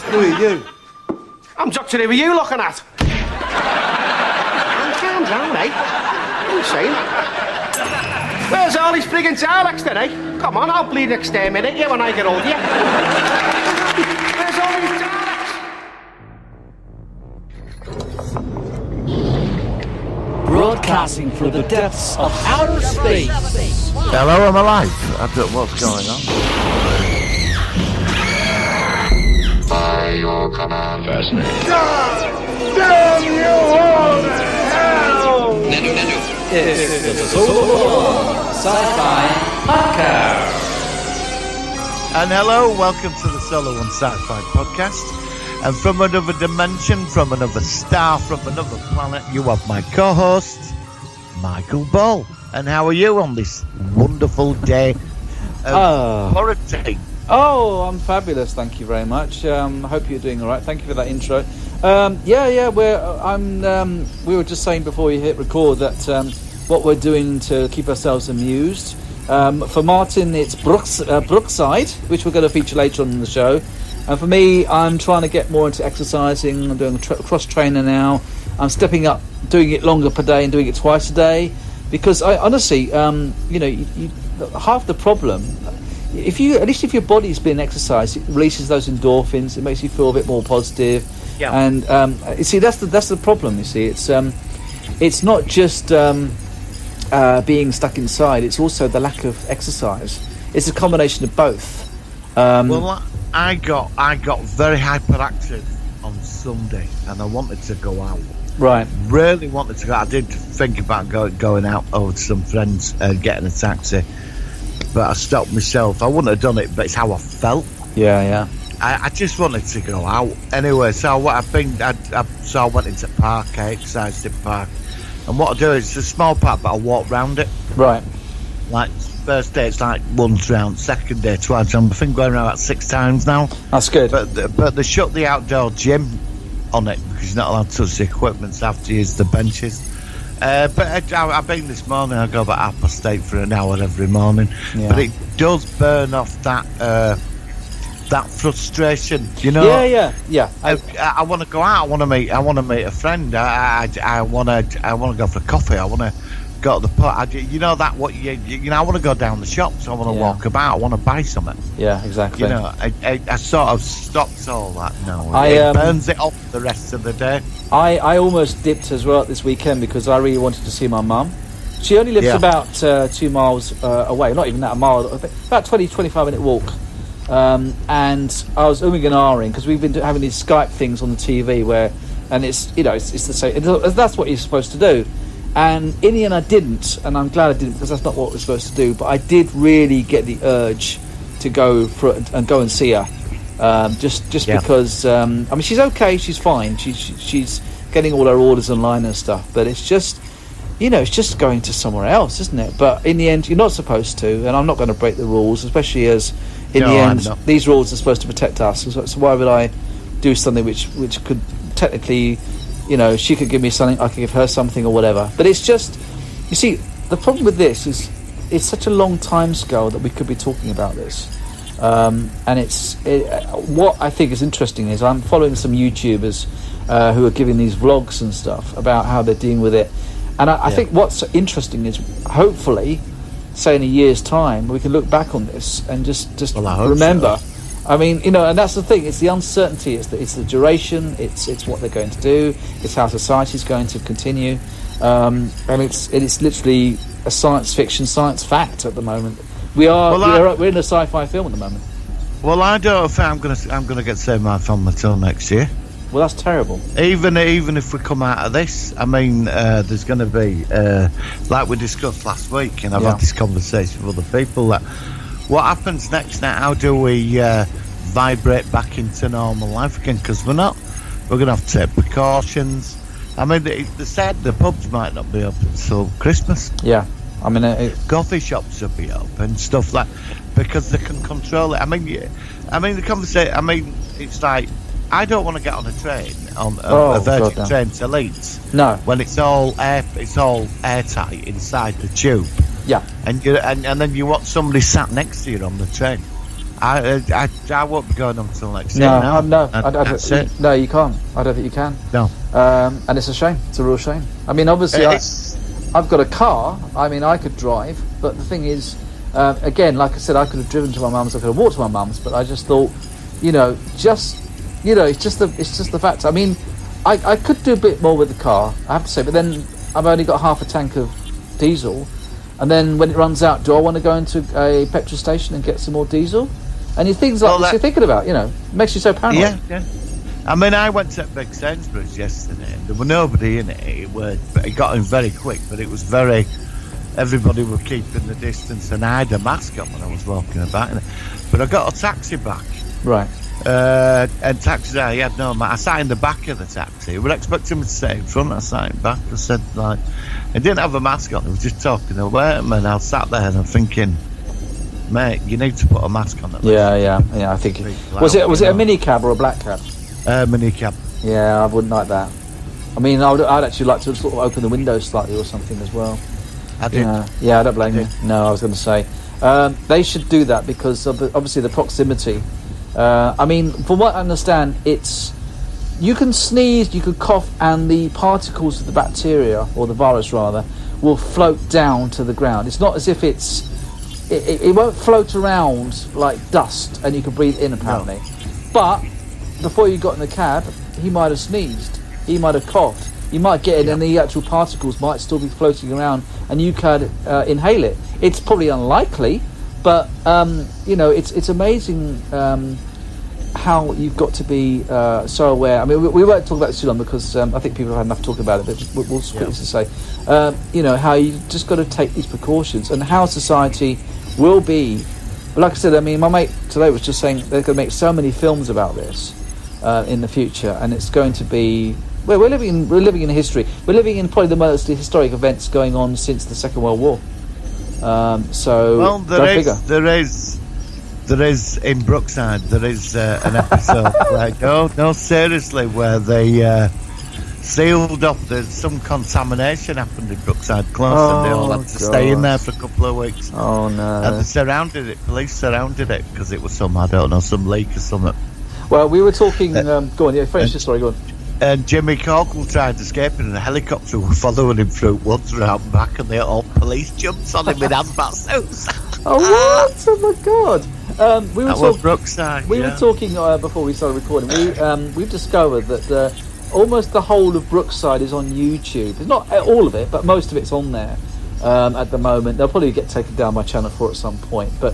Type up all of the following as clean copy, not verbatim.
Who are you? I'm Doctor Who are you looking at? Calm down, eh? What are you saying? Where's all these friggin' Daleks then, eh? Come on, I'll bleed exterminate you when I get older. Where's all these Daleks? Broadcasting through the depths of outer space. Hello, I'm alive. I don't know what's going on. By your command. Fascinating. Damn you all to hell! It's the Sci-Fi Podcast. And hello, welcome to the Solo One Sci-Fi Podcast. And from another dimension, from another star, from another planet, you have my co-host, Michael Ball. And how are you on this wonderful day of quarantine? Oh, I'm fabulous. Thank you very much. I hope you're doing all right. Thank you for that intro. We were just saying before we hit record that what we're doing to keep ourselves amused. For Martin, it's Brookside, which we're going to feature later on in the show. And for me, I'm trying to get more into exercising. I'm doing cross trainer now. I'm stepping up, doing it longer per day and doing it twice a day. Because I honestly, half the problem. At least if your body's been exercised, it releases those endorphins. It makes you feel a bit more positive. Yeah. And you see, that's the problem. You see, it's not just being stuck inside. It's also the lack of exercise. It's a combination of both. Well, I got very hyperactive on Sunday, and I wanted to go out. Right. Really wanted to go. I did think about going out over to some friends and getting a taxi. But I stopped myself. I wouldn't have done it, but it's how I felt. Yeah. I just wanted to go out anyway. So I went into park. I exercised in park, and what I do is it's a small park, but I walk round it. Right. Like first day, it's like once round. Second day, twice round. I think going around about 6 times now. That's good. But they shut the outdoor gym on it because you're not allowed to touch the equipment. So I have to use the benches. But I've been this morning. I go about 8:30 for an hour every morning. Yeah. But it does burn off that frustration, you know. Yeah. I want to go out. I want to meet a friend. I want to go for a coffee. I want to go to the pub. I want to go down the shops. I want to walk about. I want to buy something. Yeah, exactly. You know, I sort of stopped all that now. It burns it off the rest of the day. I almost dipped as well this weekend because I really wanted to see my mum. She only lives about 2 miles away, not even that, a mile, about 20-25 minute walk. And I was umming and ahhing because we've been having these Skype things on the TV and it's the same. That's what you're supposed to do. And in the end I didn't, and I'm glad I didn't because that's not what we're supposed to do. But I did really get the urge to go go and see her. Just because she's okay, she's fine, she's getting all her orders online and stuff, but it's just going to somewhere else, isn't it? But in the end you're not supposed to, and I'm not going to break the rules, especially as in the end these rules are supposed to protect us, so why would I do something which could technically, she could give me something, I could give her something or whatever. But it's just, you see, the problem with this is it's such a long time scale that we could be talking about this. And what I think is interesting is I'm following some YouTubers who are giving these vlogs and stuff about how they're dealing with it, and I think what's interesting is hopefully, say in a year's time, we can look back on this and just remember. So. I mean, and that's the thing. It's the uncertainty. It's the duration. It's what they're going to do. It's how society's going to continue, and it's literally a science fiction, science fact at the moment. We're in a sci-fi film at the moment. Well, I don't think I'm gonna get saved my film until next year. Well, that's terrible. Even if we come out of this, I mean, there's going to be like we discussed last week, and I've had this conversation with other people. That what happens next now? How do we vibrate back into normal life again? Because we're going to have to take precautions. I mean, they said the pubs might not be open until Christmas. Yeah. I mean, coffee shops will be open, stuff like, because they can control it. I mean, the conversation. I mean, it's like I don't want to get on a train a Virgin train to Leeds. No, when it's all airtight inside the tube. Yeah, and then you want somebody sat next to you on the train. I won't be going on until next year. No, That's it. no, you can't. I don't think you can. No. And it's a shame. It's a real shame. I mean, obviously, I've got a car. I mean, I could drive, but the thing is, again, like I said, I could have driven to my mum's. I could have walked to my mum's, but I just thought, it's just the fact. I mean, I could do a bit more with the car, I have to say, but then I've only got half a tank of diesel, and then when it runs out, do I want to go into a petrol station and get some more diesel? And things like this you're thinking about, makes you so paranoid. Yeah. I mean, I went to Big Sainsbury's yesterday, and there were nobody in it. It got in very quick, but it was everybody were keeping the distance, and I had a mask on when I was walking about. But I got a taxi back. Right. And taxi, I had no mask. I sat in the back of the taxi. We were expecting me to sit in front. I sat in back. I said, I didn't have a mask on. I was just talking away at him, and I sat there and I'm thinking, mate, you need to put a mask on. Yeah. I think was it a mini cab or a black cab? Mini cab. Yeah, I wouldn't like that. I mean, I'd actually like to sort of open the windows slightly or something as well. I did. Yeah, I don't blame you. No, I was going to say they should do that because obviously the proximity. I mean, from what I understand, you can sneeze, you could cough, and the particles of the bacteria or the virus rather will float down to the ground. It's not as if it won't float around like dust and you can breathe in apparently. No. But before you got in the cab, he might have sneezed, he might have coughed, you might get it and the actual particles might still be floating around and you could inhale it. It's probably unlikely, but it's amazing how you've got to be so aware. I mean, we won't talk about this too long because I think people have had enough talk about it, but we'll quickly say how you just got to take these precautions and how society will be. Like I said, I mean, my mate today was just saying they're going to make so many films about this in the future, and it's going to be. Well, we're living in history. We're living in probably the most historic events going on since the Second World War. There is in Brookside. There is an episode. Seriously, where they sealed off. There's some contamination happened in Brookside Close, and they all had to stay in there for a couple of weeks. Oh no! And they surrounded it. Police surrounded it because it was some leak or something. Well, we were talking. Go on, finish the story. Go on. And Jimmy Corkle tried escaping, and a helicopter were following him through woods around back, and all police jumped on him with hazmat suits. Oh what? Oh my God! We were Brookside. We were talking before we started recording. We've discovered that almost the whole of Brookside is on YouTube. It's not all of it, but most of it's on there at the moment. They'll probably get taken down by Channel 4 at some point, but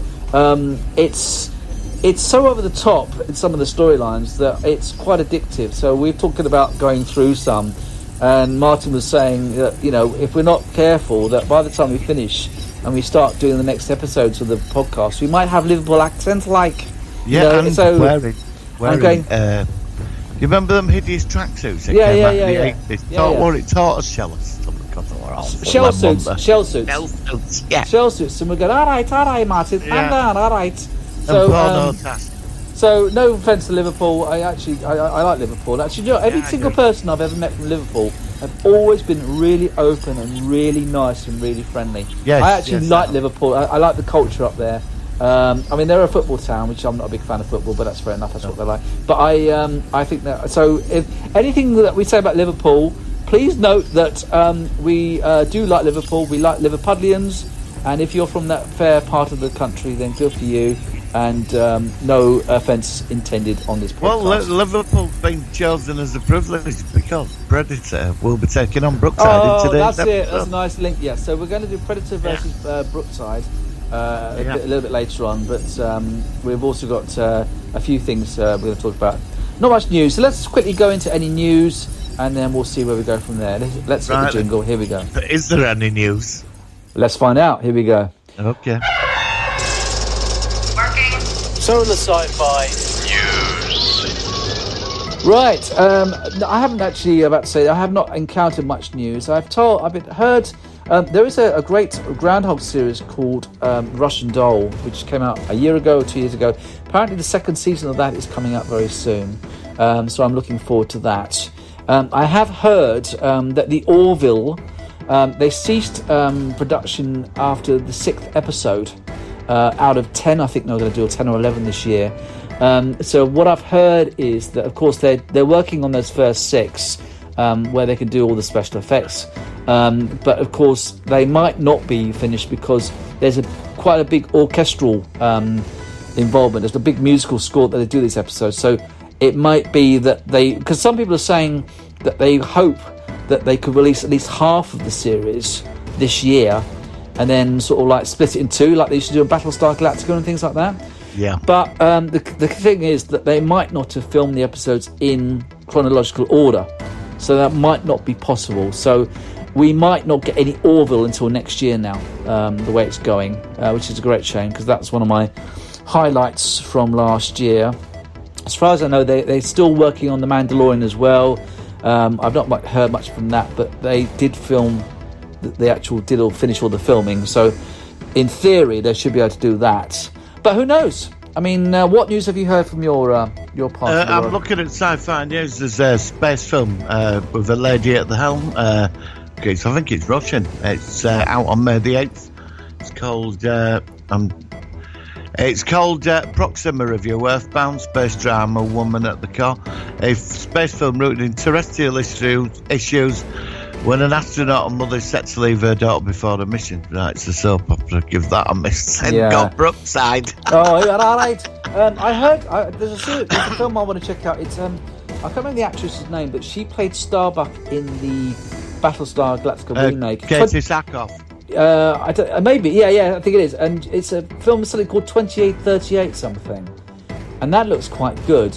it's so over the top in some of the storylines that it's quite addictive. So we're talking about going through some, and Martin was saying that if we're not careful, that by the time we finish and we start doing the next episodes of the podcast, we might have Liverpool accents like. Wearing. You remember them hideous tracksuits that came out in the 80s? Tortoise shell suits. Shell suits. And we go, all right, Martin, calm down, all right. So no offence to Liverpool. I like Liverpool. Actually, every single person I've ever met from Liverpool have always been really open and really nice and really friendly. I actually like Liverpool. I like the culture up there. I mean, they're a football town, which I'm not a big fan of football, but that's fair enough. That's what they like. But I think that. So, if anything that we say about Liverpool, please note that we do like Liverpool. We like Liverpudlians, and if you're from that fair part of the country, then good for you. And no offence intended on this podcast. Well, Liverpool's been chosen as a privilege because Predator will be taking on Brookside in today's episode. It. That's a nice link. Yeah, so we're going to do Predator versus Brookside. A little bit later on, but we've also got a few things we're going to talk about. Not much news, so let's quickly go into any news and then we'll see where we go from there. Let's hit the jingle. Here we go. Is there any news? Let's find out. Here we go. Okay. Working. So in the Sci-Fi news. Right. I haven't actually I have not encountered much news. I've heard. There is a great Groundhog series called Russian Doll, which came out a year ago or 2 years ago. Apparently the second season of that is coming out very soon, so I'm looking forward to that. I have heard that the Orville, they ceased production after the 6th episode, out of 10. I think they're going to do a 10 or 11 this year. So what I've heard is that, of course, they're working on those first 6, where they can do all the special effects. But of course, they might not be finished because there's quite a big orchestral involvement. There's a big musical score that they do these episodes. So it might be that because some people are saying that they hope that they could release at least half of the series this year, and then sort of like split it in 2, like they used to do in Battlestar Galactica and things like that. Yeah. But the thing is that they might not have filmed the episodes in chronological order, so that might not be possible. So we might not get any Orville until next year now, the way it's going, which is a great shame, because that's one of my highlights from last year. As far as I know, they're still working on The Mandalorian as well. I've not heard much from that, but they did film, finish all the filming. So in theory, they should be able to do that. But who knows? I mean, what news have you heard from your part of the world? I'm looking at Sci-Fi News. There's a space film with a lady at the helm. I think it's Russian. It's out on May the 8th. It's called Proxima Review, Earthbound Space Drama, Woman at the Core. A space film rooted in terrestrial issues when an astronaut and mother is set to leave her daughter before the mission. Right, it's a soap opera. Give that a miss. And got Brookside. Oh, yeah, all right. I heard there's a film I want to check out. It's I can't remember the actress's name, but she played Starbuck in the Battlestar Galactica remake. Katie Sackhoff. Maybe, I think it is. And it's a film, something called 2838 something. And that looks quite good.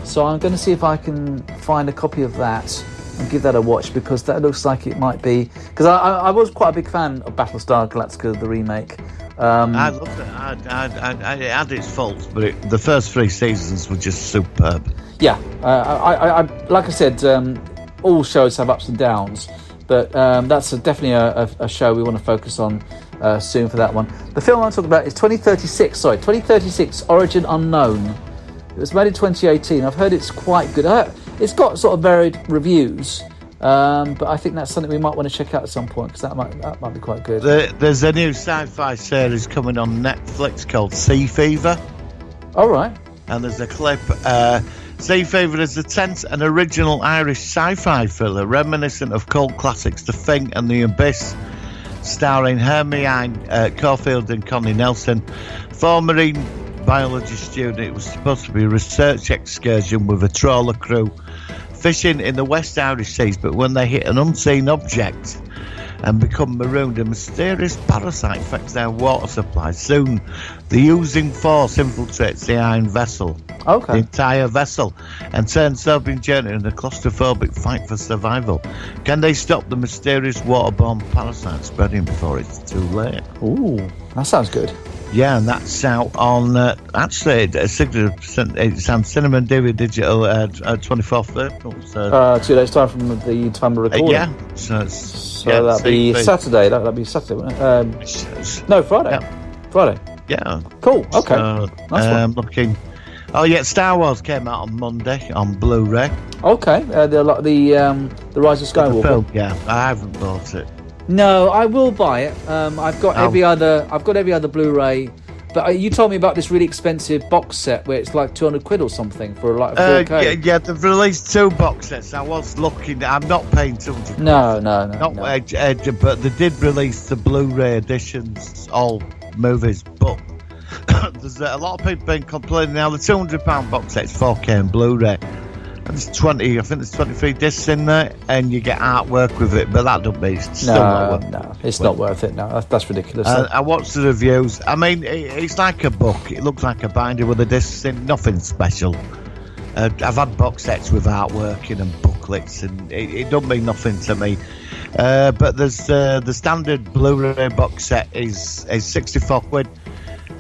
So I'm going to see if I can find a copy of that and give that a watch, because that looks like it might be... Because I was quite a big fan of Battlestar Galactica, the remake. I loved it. It had its faults, but the first 3 seasons were just superb. Yeah. I like I said, all shows have ups and downs. But that's definitely a show we want to focus on soon for that one. The film I'm talking about is 2036, Origin Unknown. It was made in 2018. I've heard it's quite good. It's got sort of varied reviews, but I think that's something we might want to check out at some point, because that might be quite good. There's a new sci-fi series coming on Netflix called Sea Fever. All right. And there's a clip... Sea Fever is a tense and original Irish sci-fi thriller reminiscent of cult classics The Thing and The Abyss, starring Hermione Caulfield and Connie Nelson. For marine biology student, it was supposed to be a research excursion with a trawler crew fishing in the West Irish Seas, but when they hit an unseen object and become marooned, a mysterious parasite affects their water supply. Soon, the oozing force infiltrates the iron vessel, the entire vessel, and turns sobering journey in a claustrophobic fight for survival. Can they stop the mysterious waterborne parasite spreading before it's too late? Ooh, that sounds good. Yeah, and that's out on actually it's on Cinema and DVD Digital 24th April. So 2 days time from the time of recording. So that'll be Saturday. That'll be Saturday, won't it? No, Friday. Yeah. Friday. Yeah. Cool. Okay. So, nice looking. Oh yeah, Star Wars came out on Monday on Blu-ray. Okay. The Rise of Skywalker. The film, yeah, I haven't bought it. No, I will buy it. I've got every other Blu-ray. But you told me about this really expensive box set where it's like £200 or something for like a 4K. Yeah, they've released 2 box sets. I was looking. I'm not paying £200. No. But they did release the Blu-ray editions, all movies. But there's a lot of people been complaining now. The £200 box set's 4K and Blu-ray. And there's 23 discs in there, and you get artwork with it, but that don't mean it's still not worth it. No, it's not worth it. No, that's ridiculous. I watched the reviews. I mean, it's like a book. It looks like a binder with the discs in, nothing special. I've had box sets with artwork in and booklets, and it don't mean nothing to me. But there's the standard Blu-ray box set is £64.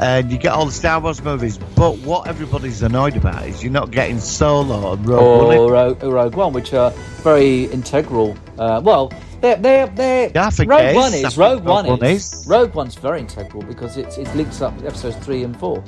And you get all the Star Wars movies, but what everybody's annoyed about is you're not getting Solo and Rogue One. Rogue One, which are very integral. Rogue One's very integral because it links up with episodes 3 and 4.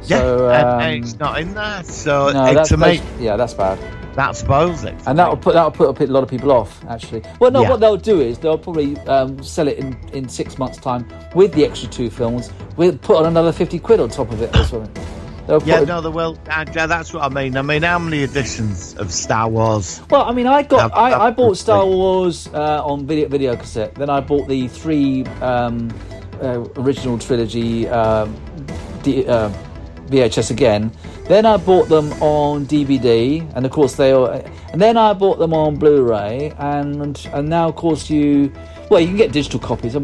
So, and it's not in there. So no, that's bad. that spoils it. And that'll put a lot of people off, actually. Well, no, Yeah. what they'll do is they'll probably sell it in 6 months' time with the extra 2 films. We'll put on another 50 quid on top of it or something. Yeah, no, they will. That's what I mean. I mean, how many editions of Star Wars? Well, I mean, I bought Star Wars on video cassette. Then I bought the 3 original trilogy VHS again. Then I bought them on DVD, and of course and then I bought them on Blu-ray, and now of course you can get digital copies.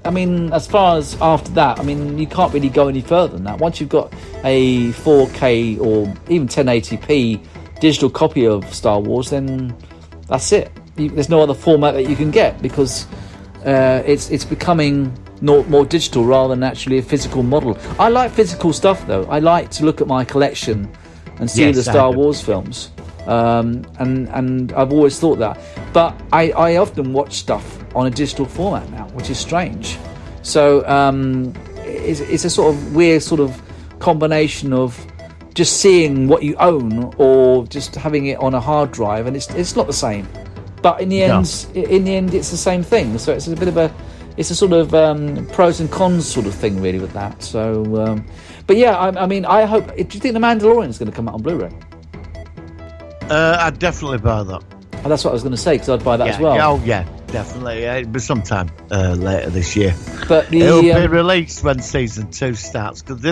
I mean, as far as after that, I mean, you can't really go any further than that. Once you've got a 4K or even 1080p digital copy of Star Wars, then that's it. There's no other format that you can get, because it's becoming more digital rather than actually a physical model. I like physical stuff, though. I like to look at my collection and see the Star Wars films, and I've always thought that. But I often watch stuff on a digital format now, which is strange. So it's a sort of weird sort of combination of just seeing what you own or just having it on a hard drive, and it's not the same. But in the end, it's the same thing. So it's a bit of it's a sort of pros and cons sort of thing, really, with that. So, but yeah, I mean, I hope. Do you think The Mandalorian is going to come out on Blu-ray? I'd definitely buy that. Oh, that's what I was going to say, because I'd buy that as well. Oh yeah, definitely. Yeah, it'll be sometime later this year. But it'll be released when season 2 starts. Because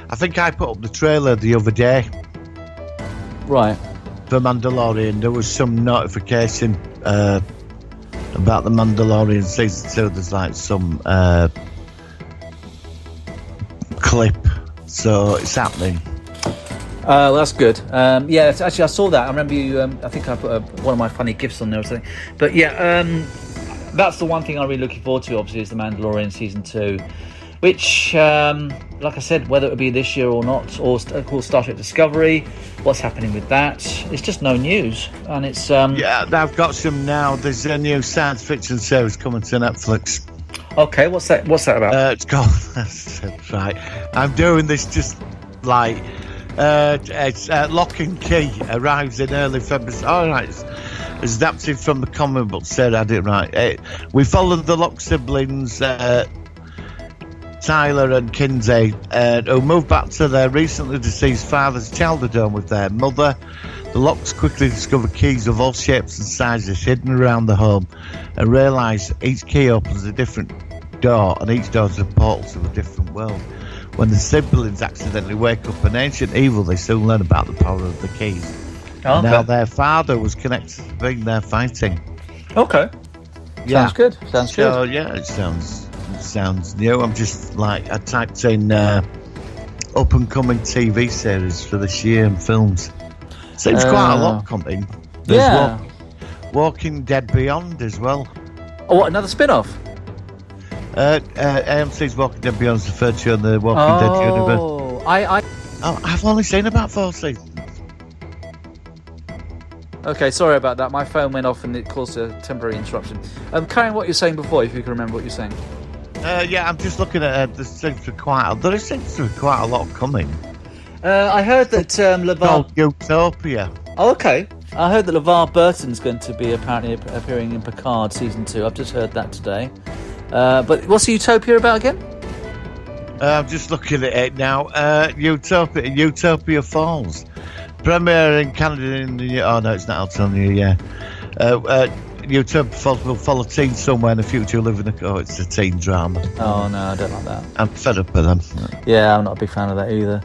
I think I put up the trailer the other day. Right. For Mandalorian, there was some notification about the Mandalorian season 2. There's like some clip, so it's happening. Well, that's good. Yeah, actually, I saw that. I remember you. I think I put one of my funny gifs on there or something. But yeah, that's the one thing I'm really looking forward to. Obviously, is the Mandalorian season 2, which, like I said, whether it will be this year or not, or of course Star Trek Discovery, what's happening with that? It's just no news, and it's. Yeah, I've got some now. There's a new science fiction series coming to Netflix. Okay, what's that? What's that about? It's called. That's right. I'm doing this just like. It's Lock and Key arrives in early February. All right, it's adapted from the comic book. Said I did right. We followed the Locke siblings, Tyler and Kinsey, who moved back to their recently deceased father's childhood home with their mother. The Lockes quickly discover keys of all shapes and sizes hidden around the home, and realise each key opens a different door, and each door is a portal to a different world. When the siblings accidentally wake up an ancient evil, they soon learn about the power of the keys. Okay. Now their father was connected to being there fighting. Okay. Yeah. Sounds good. Sounds good. So yeah, it sounds new. I'm just like, I typed in up and coming TV series for this year and films. Seems quite a lot coming. There's Walking Dead Beyond as well. Oh, what, another spin-off? AMC's Walking Dead Beyond is the third show in the Walking Dead universe. I've only seen about 4 seasons. Okay, sorry about that. My phone went off and it caused a temporary interruption. Carrying what you were saying before, if you can remember what you're saying. Yeah, I'm just looking at there seems to be quite a lot coming. I heard that called Utopia. Oh, okay. I heard that LeVar Burton's going to be apparently appearing in Picard season 2. I've just heard that today. But what's Utopia about again? I'm just looking at it now. Utopia Falls. Premiere in Canada in the... Oh, no, it's not. I'll tell you, yeah. Utopia Falls will follow teens somewhere in the future living... Oh, it's a teen drama. Oh, no, I don't like that. I'm fed up with them. Yeah, I'm not a big fan of that either.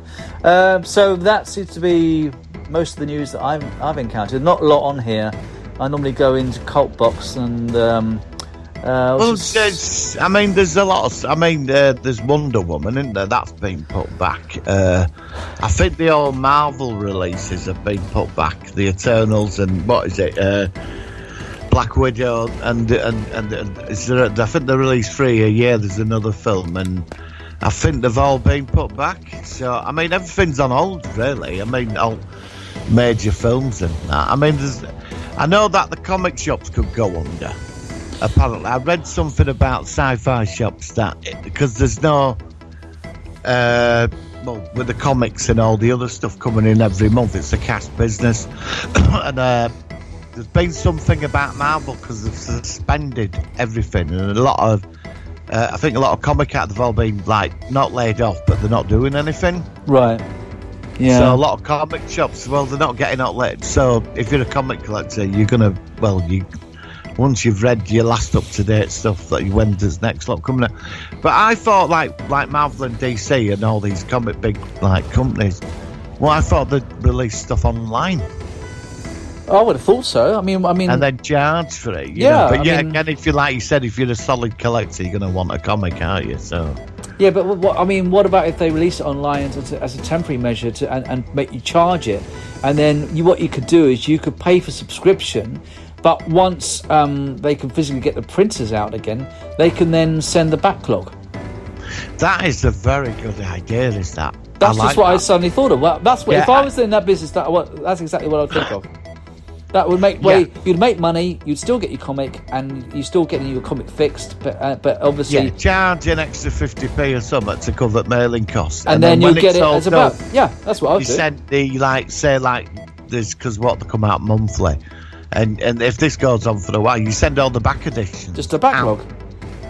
So that seems to be most of the news that I've encountered. Not a lot on here. I normally go into Cult Box and... there's a lot of... there's Wonder Woman, isn't there? That's been put back. I think the old Marvel releases have been put back. The Eternals and what is it? Black Widow and is there, I think they release 3 a year. There's another film, and I think they've all been put back. So everything's on hold, really. All major films and that. I know that the comic shops could go under. Apparently, I read something about Sci-Fi shops that because there's no well, with the comics and all the other stuff coming in every month, it's a cash business. And there's been something about Marvel because they've suspended everything, and a lot of I think a lot of comic actors have all been like not laid off, but they're not doing anything. Right. Yeah. So a lot of comic shops, well, they're not getting outlet. So if you're a comic collector, you're gonna, well, once you've read your last up to date stuff, that when does next lot coming out. But I thought like Marvel and DC and all these comic big like companies, well, I thought they'd release stuff online. I would have thought so. I mean, and then charge for it. You yeah, know? But again, if you like you said, if you're a solid collector, you're gonna want a comic, aren't you? So. Yeah, but what about if they release it online as a temporary measure and make you charge it, and then what you could do is you could pay for subscription, but once they can physically get the printers out again, they can then send the backlog. That is a very good idea. Is that? That's I just what that. I suddenly thought of. Well, that's what if I was in that business. That's exactly what I'd think of. That would make you'd make money, you'd still get your comic, and you still getting your comic fixed, but obviously charge an extra 50p or something to cover mailing costs, and then you get it as about that's what I would do. You send the say this because what they come out monthly, and if this goes on for a while, you send all the back editions, just a backlog.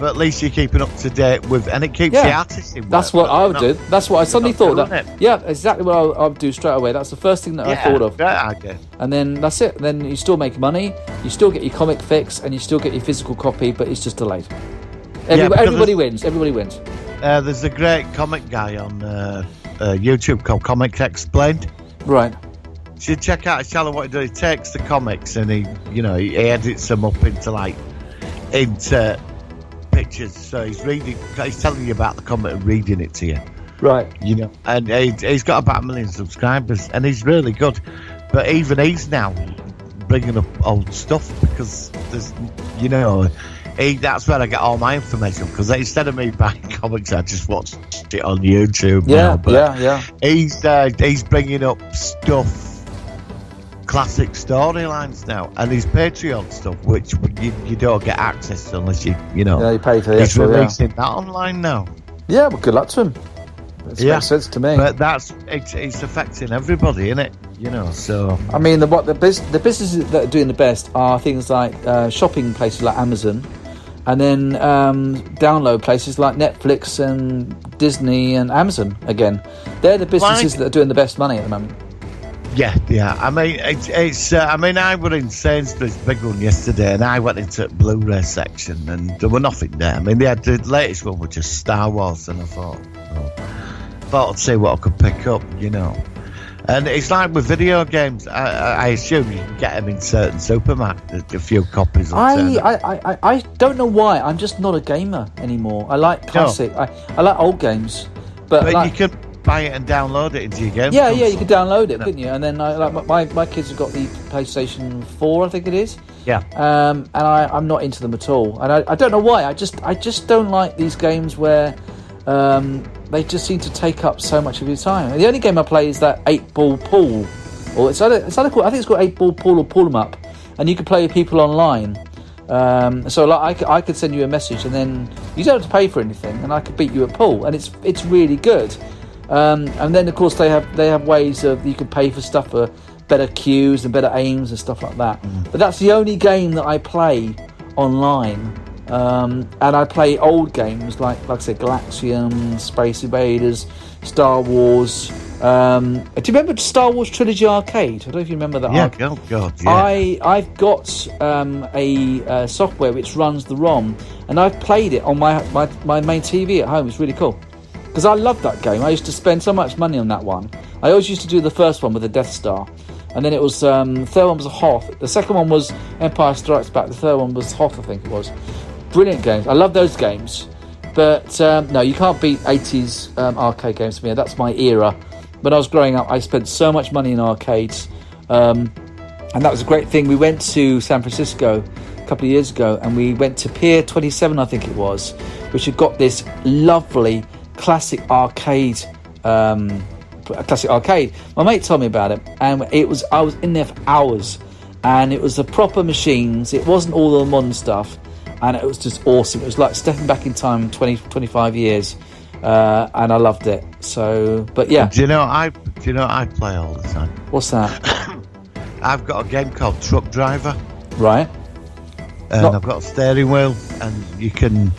But at least you're keeping up to date with, and it keeps the artist in work. That's what I would do. That's what I suddenly thought. Yeah, exactly what I would do straight away. That's the first thing that I thought of. Great idea. And then that's it. Then you still make money, you still get your comic fix, and you still get your physical copy, but it's just delayed. Everybody wins. Everybody wins. There's a great comic guy on YouTube called Comics Explained. Right. You should check out his channel. What he does, he takes the comics and he edits them up into pictures. So he's telling you about the comic and reading it to you. Right. And he's got about 1 million subscribers, and he's really good. But even he's now bringing up old stuff because there's, that's where I get all my information, because instead of me buying comics, I just watch it on YouTube. He's bringing up stuff, classic storylines now, and his Patreon stuff, which you don't get access to unless you pay for it. He's releasing that online now. Yeah, well, good luck to him. It makes sense to me. But it's affecting everybody, isn't it? So I mean, the businesses that are doing the best are things like shopping places like Amazon, and then download places like Netflix and Disney and Amazon. Again, they're the businesses that are doing the best money at the moment. Yeah. I mean, it's. I mean, I were in Sainsbury's big one yesterday, and I went into the Blu-ray section, and there were nothing there. I mean, they had the latest one, which is Star Wars, and I thought I'd see what I could pick up, And it's like with video games. I assume you can get them in certain supermarkets, a few copies. I don't know why. I'm just not a gamer anymore. I like classic. No. I like old games, but you can buy it and download it into your game. Yeah, you could download it, couldn't you? And then my kids have got the PlayStation 4, I think it is. Yeah. And I'm not into them at all, and I don't know why. I just don't like these games where they just seem to take up so much of your time. The only game I play is that 8-ball pool, or it's either called, I think it's called 8-ball pool or pull 'em up, and you can play with people online. So I could send you a message, and then you don't have to pay for anything, and I could beat you at pool, and it's really good. And then of course they have ways of you can pay for stuff for better cues and better aims and stuff like that. But that's the only game that I play online. And I play old games like I said, Galaxium, Space Invaders, Star Wars. Do you remember Star Wars Trilogy Arcade? I don't know if you remember that. Yeah, oh God, yeah. I've got a software which runs the ROM, and I've played it on my main TV at home. It's really cool because I love that game. I used to spend so much money on that one. I always used to do the first one with the Death Star, and then it was the third one was Hoth. The second one was Empire Strikes Back. The third one was Hoth, I think it was. Brilliant games. I love those games. But no, you can't beat 80s arcade games for me. That's my era. When I was growing up, I spent so much money in arcades. And that was a great thing. We went to San Francisco a couple of years ago, and we went to Pier 27, I think it was, which had got this lovely classic arcade. My mate told me about it, and I was in there for hours, and it was the proper machines. It wasn't all the modern stuff. And it was just awesome. It was like stepping back in time 20, 25 years. and I loved it. So, but yeah. Do you know I play all the time? What's that? I've got a game called Truck Driver. Right. And I've got a steering wheel, and you can,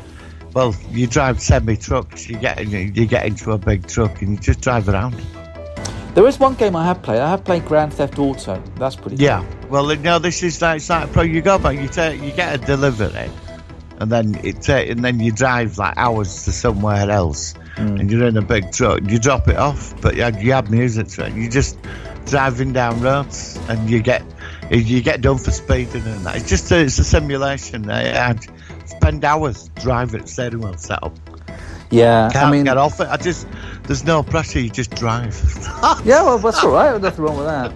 well, you drive semi-trucks, you get into a big truck and you just drive around. There is one game I have played. I have played Grand Theft Auto. That's pretty cool. Yeah. Well, no, this is like you go back, you get a delivery, and then you drive like hours to somewhere else, and you're in a big truck. You drop it off, but you have music to it. You're just driving down roads, and you get done for speeding and that. It's a simulation. I spend hours driving steering wheel setup. Yeah, Can't get off it. There's no pressure. You just drive. Yeah, well, that's all right. There's nothing wrong with that.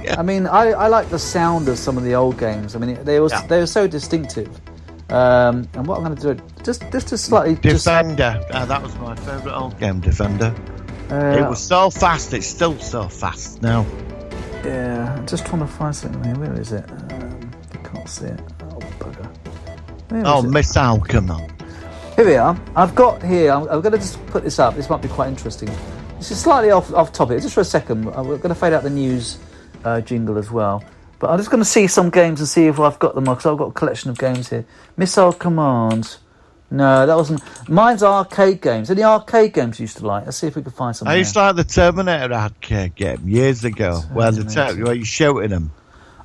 Yeah. I mean, I like the sound of some of the old games. I mean, they were so distinctive. And what I'm going to do, just slightly... Defender. That was my favourite old game, Defender. It was so fast. It's still so fast now. Yeah, I'm just trying to find something here. Where is it? I can't see it. Oh, bugger. Where is it? Missile, come on. Here we are. I've got here, I'm going to just put this up. This might be quite interesting. This is slightly off topic, just for a second. We're going to fade out the news jingle as well. But I'm just going to see some games and see if I've got them, because I've got a collection of games here. Missile Command. No, that wasn't. Mine's arcade games. Any arcade games you used to like? Let's see if we can find something. I used to like the Terminator arcade game years ago, where you're shooting them.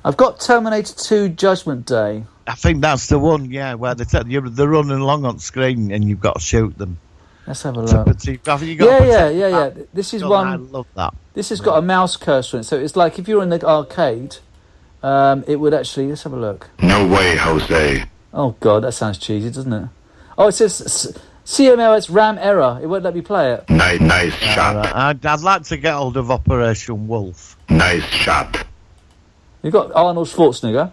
I've got Terminator 2 Judgment Day. I think that's the one, yeah, where they're running along on screen and you've got to shoot them. Let's have a look. Yeah. This is one. I love that. This has got a mouse cursor in it, so it's like if you're in the arcade, it would actually. Let's have a look. No way, Jose. Oh God, that sounds cheesy, doesn't it? Oh, it says CMOS RAM error. It won't let me play it. Nice shot. I'd like to get hold of Operation Wolf. Nice shot. You've got Arnold Schwarzenegger.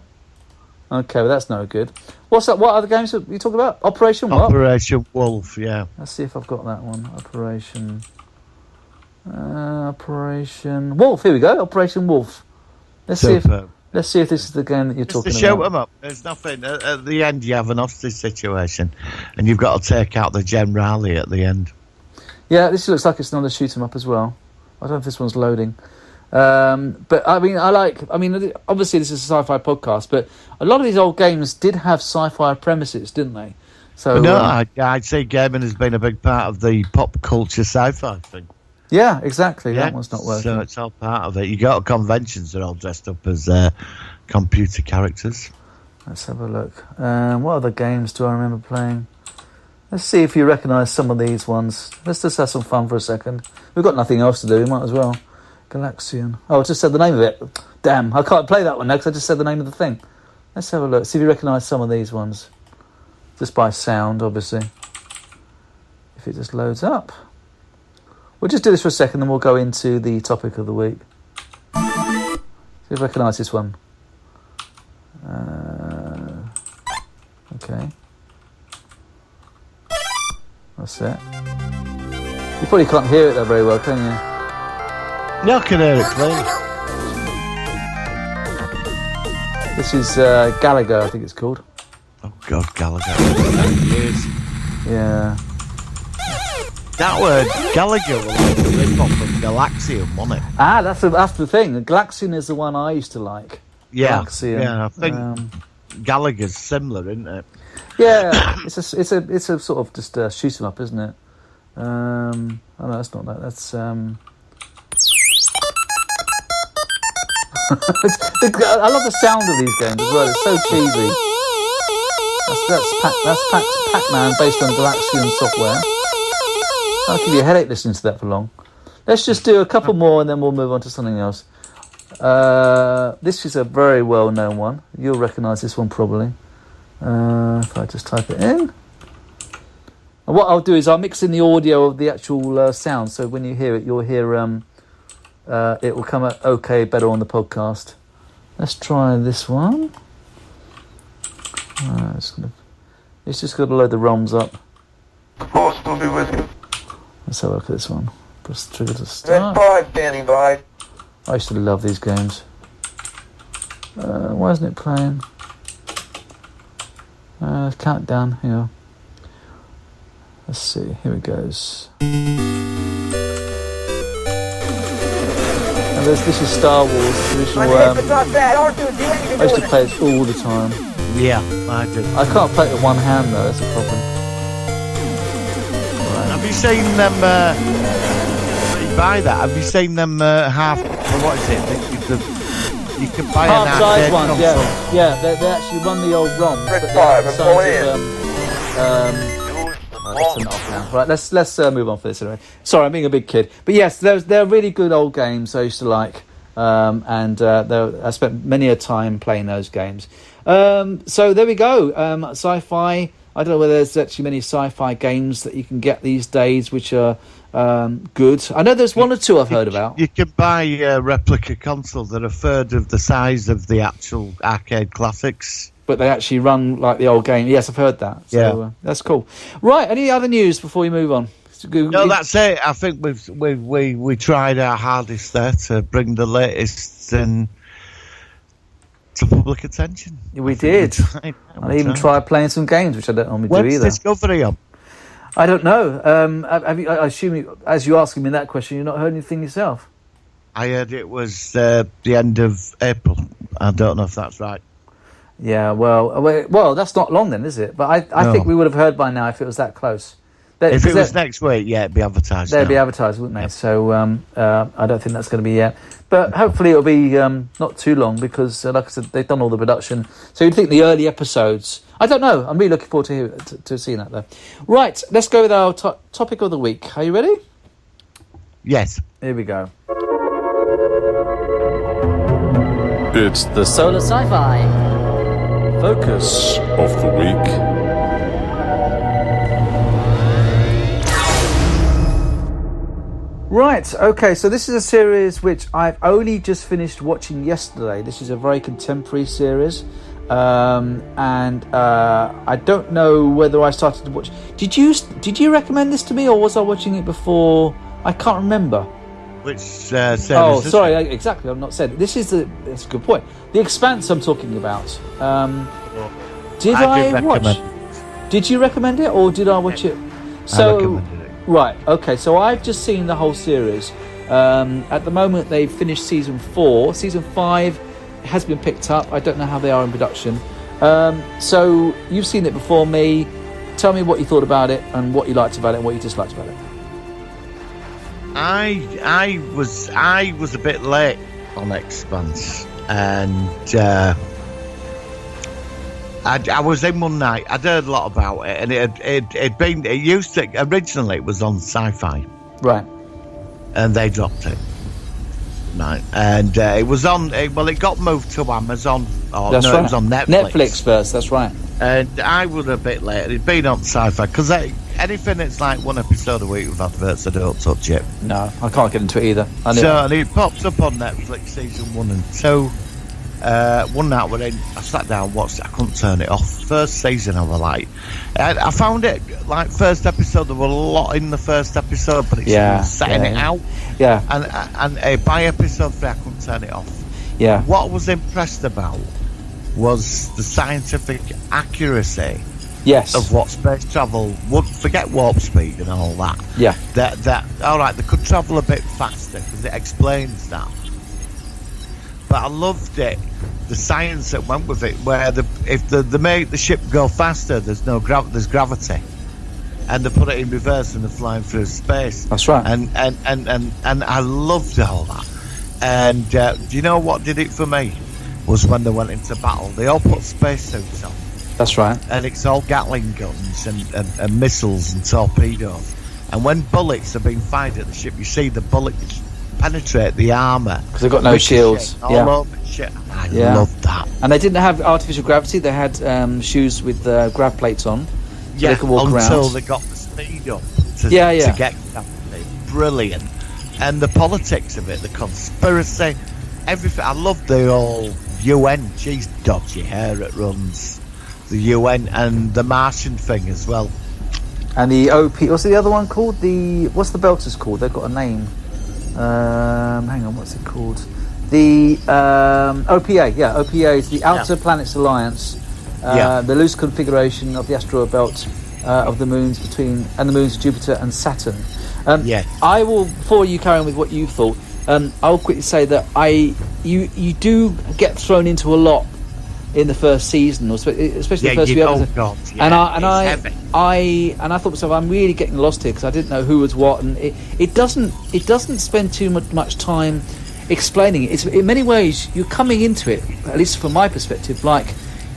Okay, well that's no good. What's that? What other games are you talking about? Operation what? Operation Wolf, yeah. Let's see if I've got that one. Operation Wolf. Here we go. Operation Wolf. Let's see if this is the game that you're talking about. Shoot them up. There's nothing. At the end, you have an hostage situation, and you've got to take out the generale at the end. Yeah, this looks like it's another shoot 'em up as well. I don't know if this one's loading. But I mean, obviously this is a sci-fi podcast, but a lot of these old games did have sci-fi premises, didn't they? So I'd say gaming has been a big part of the pop culture sci-fi thing. Yeah, exactly. Yeah, that one's not working. So it's all part of it. You go to conventions, they're all dressed up as computer characters. Let's have a look. What other games do I remember playing? Let's see if you recognise some of these ones. Let's just have some fun for a second. We've got nothing else to do, we might as well. Galaxian. Oh, I just said the name of it. Damn, I can't play that one now because I just said the name of the thing. Let's have a look. See if you recognise some of these ones. Just by sound, obviously. If it just loads up. We'll just do this for a second, then we'll go into the topic of the week. See if you recognise this one. Okay. That's it. You probably can't hear it that very well, can you? No, I can hear it clearly. This is Gallagher, I think it's called. Oh God, Gallagher. Yeah. That word Gallagher was like a rip-off of Galaxian, wasn't it? Ah, that's the thing. Galaxian is the one I used to like. Yeah, Galaxian. yeah. I think Gallagher's similar, isn't it? Yeah, it's a sort of just shoot 'em up, isn't it? Oh no, that's not that. That's I love the sound of these games as well. It's so cheesy. That's Pac-Man based on Galaxian software. I'll give you a headache listening to that for long. Let's just do a couple more and then we'll move on to something else. This is a very well-known one. You'll recognise this one probably. If I just type it in. And what I'll do is I'll mix in the audio of the actual sound, so when you hear it, you'll hear it will come out okay better on the podcast. Let's try this one. It's just got to load the ROMs up. Force will be with you. Let's have a look at this one. Press the trigger to start. Bye, Danny, bye. I used to love these games. Why isn't it playing? Countdown, here. Let's see. Here it goes. And this is Star Wars, the original. I used to play it all the time. Yeah, I did. I can't play it with one hand though. That's a problem. Right. Have you seen them? Buy that? Have you seen them half? What is it? You can buy an half-size ones. console. Yeah. They actually run the old ROM, but they're the size of let's turn it off now. Right, let's move on for this anyway. Sorry, I'm being a big kid, but yes, they're really good old games I used to like, and I spent many a time playing those games. So there we go. Sci-Fi. I don't know whether there's actually many sci-fi games that you can get these days which are good. I know there's one or two I've heard about. You can buy replica consoles that are a third of the size of the actual arcade classics. But they actually run like the old game. Yes, I've heard that. So, that's cool. Right, any other news before we move on? No, that's it. I think we tried our hardest there to bring the latest to public attention. We did. I even tried playing some games, which I don't normally do either. When's Discovery on? I don't know. Have you, I assume, as you're asking me that question, you've not heard anything yourself? I heard it was the end of April. I don't know if that's right. Yeah, well, that's not long then, is it? But I think we would have heard by now if it was that close. If it was next week, it'd be advertised. They'd be advertised, wouldn't they? Yep. So I don't think that's going to be yet. But hopefully it'll be not too long because, like I said, they've done all the production. So you'd think the early episodes... I don't know. I'm really looking forward to seeing that, though. Right, let's go with our topic of the week. Are you ready? Yes. Here we go. It's the Solar Sci-Fi focus of the week. Right, okay, so this is a series which I've only just finished watching yesterday. This is a very contemporary series, and I don't know whether I started to watch... Did you recommend this to me, or was I watching it before? I can't remember. Which series? Oh, sorry, exactly, I've not said it. That's a good point. The Expanse I'm talking about. Did I watch? Did you recommend it, or did I watch it? I recommended it. Right, okay, so I've just seen the whole series. At the moment, they've finished season 4. Season 5 has been picked up. I don't know how they are in production. So you've seen it before me. Tell me what you thought about it and what you liked about it and what you disliked about it. I was a bit late on Expanse, and I was in one night. I'd heard a lot about it, and originally it was on Sci-Fi, right? And they dropped it, right? And it was on. It got moved to Amazon. That's right. It was on Netflix. Netflix first. That's right. And I was a bit late. It'd been on Sci-Fi because anything that's like one episode a week with adverts, I don't touch it. No, I can't get into it either. And it pops up on Netflix season 1 and 2. One night I sat down and watched it. I couldn't turn it off. First season I was like, I found it like first episode. There were a lot in the first episode, but it's setting it out. Yeah. And by episode 3 I couldn't turn it off. Yeah. What I was impressed about was the scientific accuracy. Yes. Of what space travel would, forget warp speed and all that. Yeah. That all right, they could travel a bit faster because it explains that. But I loved it, the science that went with it, where if they make the ship go faster, there's gravity, and they put it in reverse and they're flying through space. That's right. And I loved all that. And do you know what did it for me? Was when they went into battle, they all put spacesuits on. That's right. And it's all Gatling guns and missiles and torpedoes. And when bullets are being fired at the ship, you see the bullets penetrate the armour. Because they've got no shields. All over shit. I loved that. And they didn't have artificial gravity. They had shoes with grav plates on. So they could walk around. Until they got the speed up to get gravity. Brilliant. And the politics of it, the conspiracy, everything. I loved the whole UN. She's dodgy hair it runs. The UN and the Martian thing as well. And the OP, what's the other one called? What's the Belters called? They've got a name. Hang on, what's it called? The OPA, OPA is the Outer Planets Alliance. The loose configuration of the asteroid belt of the moons the moons of Jupiter and Saturn. Yes. I will, before you carry on with what you thought, I will quickly say that you do get thrown into a lot in the first season, especially the first few episodes. God, yeah, and I thought to myself, I'm really getting lost here because I didn't know who was what, and it doesn't spend too much time explaining it. It's, in many ways, you're coming into it, at least from my perspective, like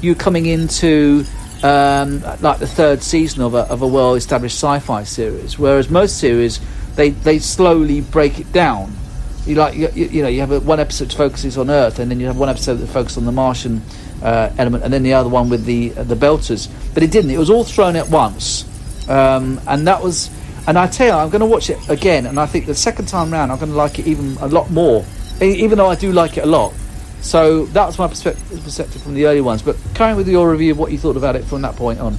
you're coming into like the third season of a well-established sci-fi series, whereas most series they slowly break it down. You have one episode that focuses on Earth, and then you have one episode that focuses on the Martian element, and then the other one with the belters. But it didn't. It was all thrown at once, and that was. And I tell you, I'm going to watch it again, and I think the second time round I'm going to like it even a lot more, even though I do like it a lot. So that was my perspective from the early ones. But carrying with your review of what you thought about it from that point on.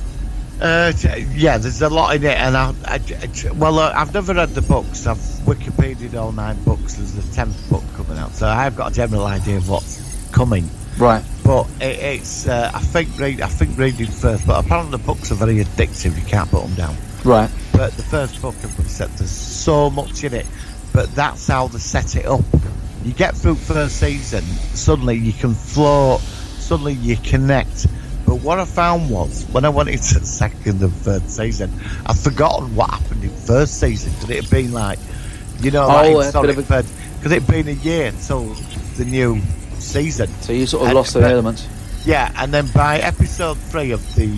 Yeah, there's a lot in it, and I've never read the books. I've Wikipedia'd all 9 books. There's the 10th book coming out, so I've got a general idea of what's coming. Right. But it's I think reading first. But apparently the books are very addictive. You can't put them down. Right. But the first book, there's so much in it. But that's how they set it up. You get through first season, suddenly you can float, suddenly you connect. But what I found was, when I went into the second and third season, I'd forgotten what happened in first season, because it had been like, because it had been a year till the new season. So you sort of lost the element. Yeah, and then by episode 3 of the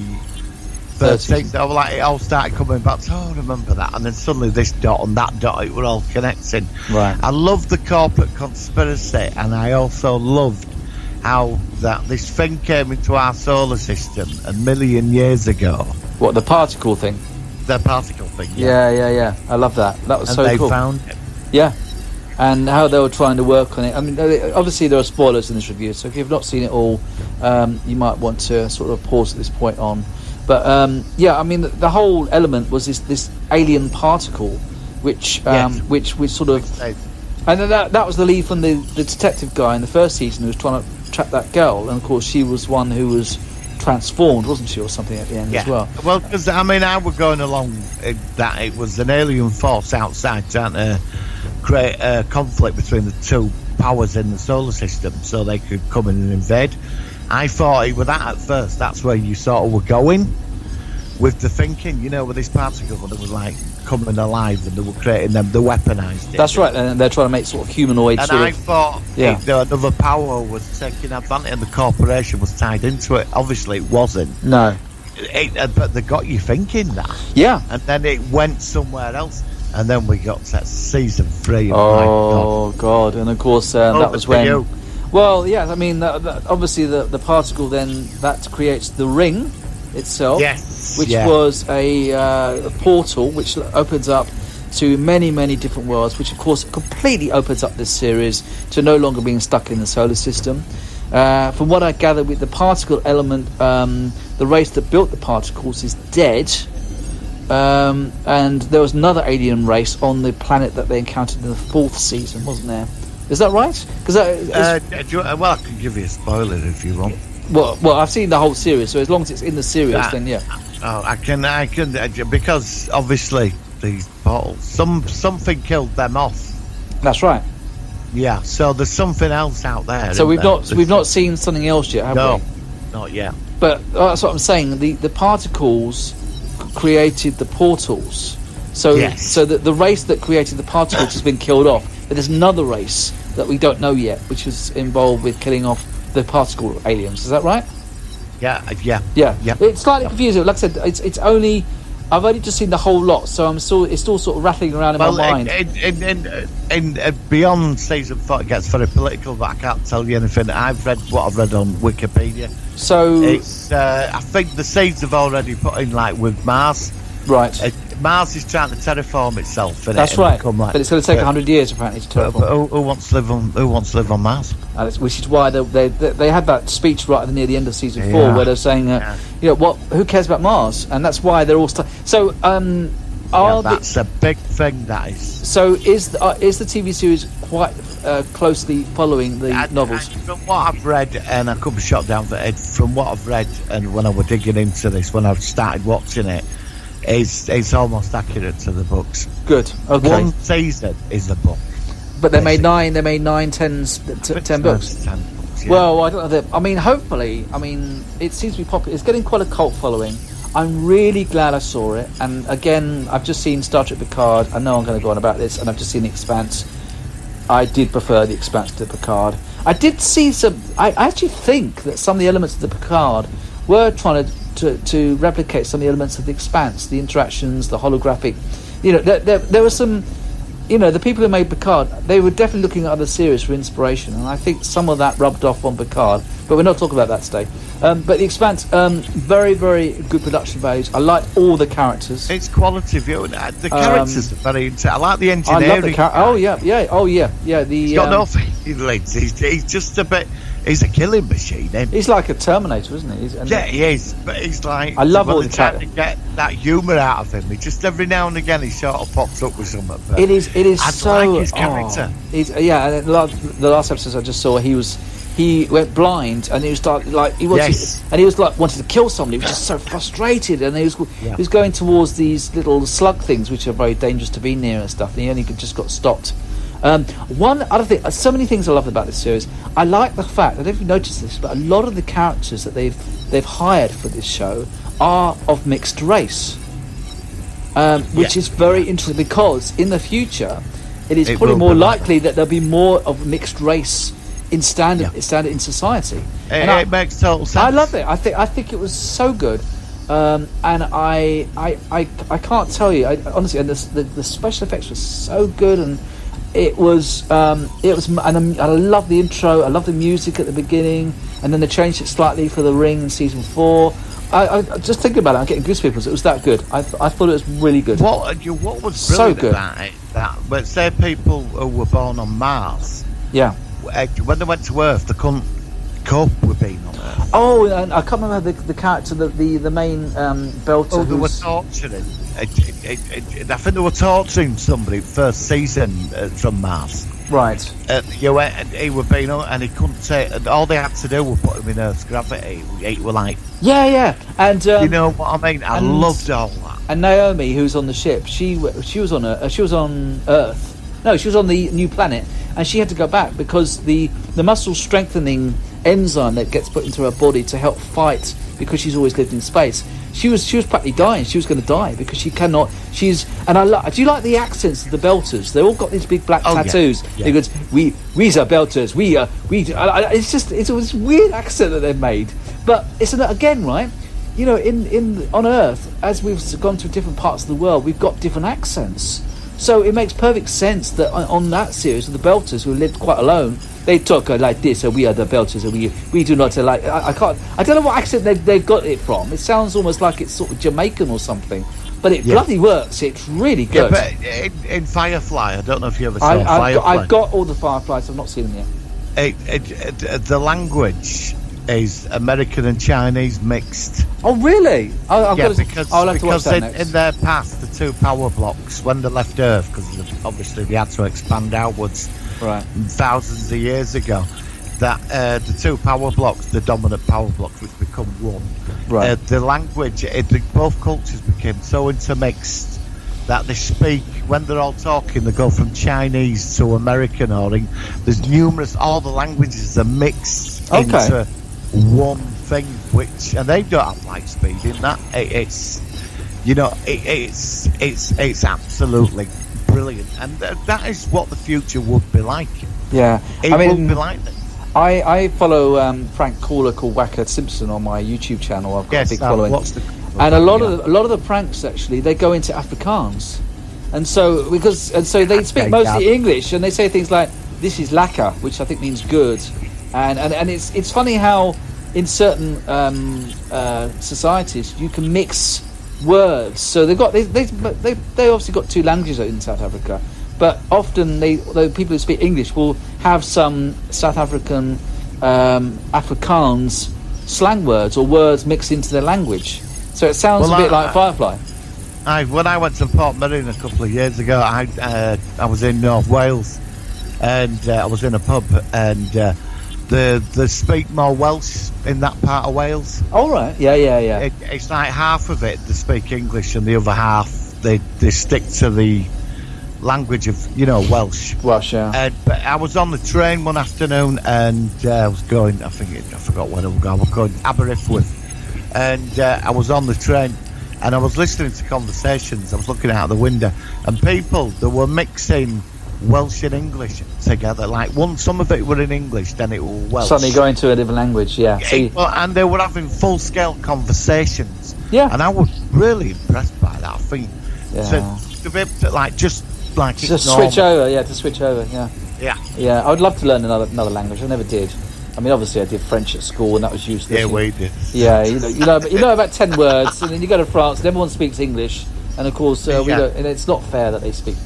third season, I was like, it all started coming back. So, I remember that. And then suddenly this dot and that dot, it were all connecting. Right. I loved the corporate conspiracy, and I also loved how that this thing came into our solar system a million years ago. What, the particle thing? The particle thing. Yeah. I love that. That was so cool. They found it. Yeah. And how they were trying to work on it. I mean, obviously there are spoilers in this review, so if you've not seen it all, you might want to sort of pause at this point on. But I mean, the whole element was this alien particle, which sort of, and that was the lead from the detective guy in the first season who was trying to track that girl, and of course she was one who was transformed, wasn't she, or something at the end as well? Well, because I mean, I was going along that it was an alien force outside trying to create a conflict between the two powers in the solar system, so they could come in and invade. I thought it was that at first. That's where you sort of were going with the thinking, with this particle that was like coming alive, and they were creating them. They weaponized it. That's right, and they're trying to make sort of humanoid. And I thought another power was taking advantage, and the corporation was tied into it. Obviously, it wasn't. No. But they got you thinking that. Yeah. And then it went somewhere else. And then we got to season 3. Oh, God. And of course, that was when. Well, yeah, I mean, obviously the particle then, that creates the ring itself, which was a portal which opens up to many, many different worlds, which of course completely opens up this series to no longer being stuck in the solar system. From what I gather with the particle element, the race that built the particles is dead. And there was another alien race on the planet that they encountered in the 4th season, wasn't there? Is that right? Because well, I can give you a spoiler if you want. Well, I've seen the whole series, so as long as it's in the series, then yeah. Oh, I can, because obviously these portals, something killed them off. That's right. Yeah, so there's something else out there. So we've not seen something else yet, have we? No, not yet. But that's what I'm saying. The particles created the portals. So the race that created the particles has been killed off. But there's another race that we don't know yet, which is involved with killing off the particle aliens. Is that right? Yeah. It's slightly confusing. Like I said, it's only. I've only just seen the whole lot, so it's still sort of rattling around in my mind. In beyond season 4, it gets very political, but I can't tell you anything. I've read what I've read on Wikipedia. So it's. I think the seeds have already put in, like with Mars. Right. Mars is trying to terraform itself. That's right. But it's going to take 100 years apparently to terraform. But who wants to live on Mars? Which is why they had that speech right near the end of season 4 where they're saying, who cares about Mars? And that's why they're all. So, that's a big thing. That is. So, is the TV series quite closely following the novels? From what I've read, and I could be shot down for it. From what I've read, and when I was digging into this, when I started watching it. it's almost accurate to the books. Good. Okay. One season is a book. But they made basically. 10 books. 10 books, yeah. Well, I don't know. I mean, hopefully, it seems to be popular. It's getting quite a cult following. I'm really glad I saw it. And again, I've just seen Star Trek Picard. I know I'm going to go on about this, and I've just seen The Expanse. I did prefer The Expanse to Picard. I did see some. I actually think that some of the elements of the Picard were trying to replicate some of the elements of The Expanse, the interactions, the holographic. There were some. The people who made Picard, they were definitely looking at other series for inspiration, and I think some of that rubbed off on Picard. But we're not talking about that today. But The Expanse, very, very good production values. I like all the characters. It's quality viewing. The characters are very interesting. I like the engineering. I love the character. Oh yeah. He's got no feelings. He's just a bit. He's a killing machine. He's like a Terminator, isn't he? He is. But he's like. I love all the trying to get that humour out of him. He just every now and again he sort of pops up with something. But it is I so. like his character. And the last episode I just saw, he went blind, and he was wanted to kill somebody. He was just so frustrated, and he was going towards these little slug things, which are very dangerous to be near and stuff. And he only just got stopped. One other thing, so many things I love about this series. I like the fact, I don't know if you noticed this, but a lot of the characters that they've hired for this show are of mixed race, which is very interesting, because in the future it is probably more likely that there'll be more of mixed race in standard in society. It makes total sense. I love it. I think it was so good, and I can't tell you. Honestly, and the special effects were so good, and it was, and I love the intro. I love the music at the beginning, and then they changed it slightly for The Ring in season 4. I just thinking about it, I'm getting goosebumps. It was that good. I thought it was really good. What was so brilliant good about it? But say people who were born on Mars, when they went to Earth, they couldn't cope with being on Earth. Oh, and I can't remember the character, the main belter. Oh, they were torturing. I think they were torturing somebody first season from Mars. Right. He were being on, and he couldn't take. And all they had to do was put him in Earth's gravity. He were like, and you know what I mean. I loved all that. And Naomi, who's on the ship, she was on Earth. No, she was on the new planet, and she had to go back because the muscle strengthening enzyme that gets put into her body to help fight, because she's always lived in space. She was practically dying. She was going to die because she cannot. Do you like the accents of the Belters? They all got these big black tattoos. Yeah. They go, we's are Belters. It's just this weird accent that they've made. But it's again, right? On Earth, as we've gone to different parts of the world, we've got different accents. So it makes perfect sense that on that series, the Belters who lived quite alone, they talk like this. So we are the Belters, and we do not like. I don't know what accent they've got it from. It sounds almost like it's sort of Jamaican or something, but it bloody works. It's really good. Yeah, but in Firefly, I don't know if you ever saw Firefly. I've got all the Fireflies. I've not seen them yet. The language is American and Chinese mixed. Oh really? I'll have to watch that next. In their past, the two power blocks, when they left Earth, because obviously they had to expand outwards, right, thousands of years ago, that the two power blocks, the dominant power blocks, which become one, right, the language, both cultures became so intermixed that they speak, when they're all talking, they go from Chinese to American, there's numerous, all the languages are mixed into one thing, and they don't have light speed in that. It's absolutely brilliant, and that is what the future would be like. Yeah, it would be like that. I follow Frank Caller called Wacker Simpson on my YouTube channel. I've got a big following, and a lot of the pranks actually they go into Afrikaans, and so they speak mostly English, and they say things like "this is lekker," which I think means good, and it's funny how in certain societies you can mix words. So they obviously got two languages in South Africa, but often the people who speak English will have some South African Afrikaans slang words or words mixed into their language. So it sounds a bit like Firefly. When I went to Port Marine a couple of years ago, I was in North Wales, and I was in a pub, and they speak more Welsh in that part of Wales. All right. Yeah. It's like half of it they speak English, and the other half they stick to the language of Welsh. Welsh, yeah. But I was on the train one afternoon, and I was going. I forgot where I was going. I was going to Aberystwyth, and I was on the train, and I was listening to conversations. I was looking out the window, and people that were mixing Welsh and English together. Like some of it were in English, then it was Welsh. Suddenly going to a different language, yeah. And they were having full-scale conversations. Yeah. And I was really impressed by that. I think to be able to just switch over, yeah. Yeah. I would love to learn another language. I never did. I mean, obviously, I did French at school, and that was useless. Yeah, we did. Yeah, you know about 10 words, and then you go to France, and everyone speaks English, and of course, we don't. And it's not fair that they speak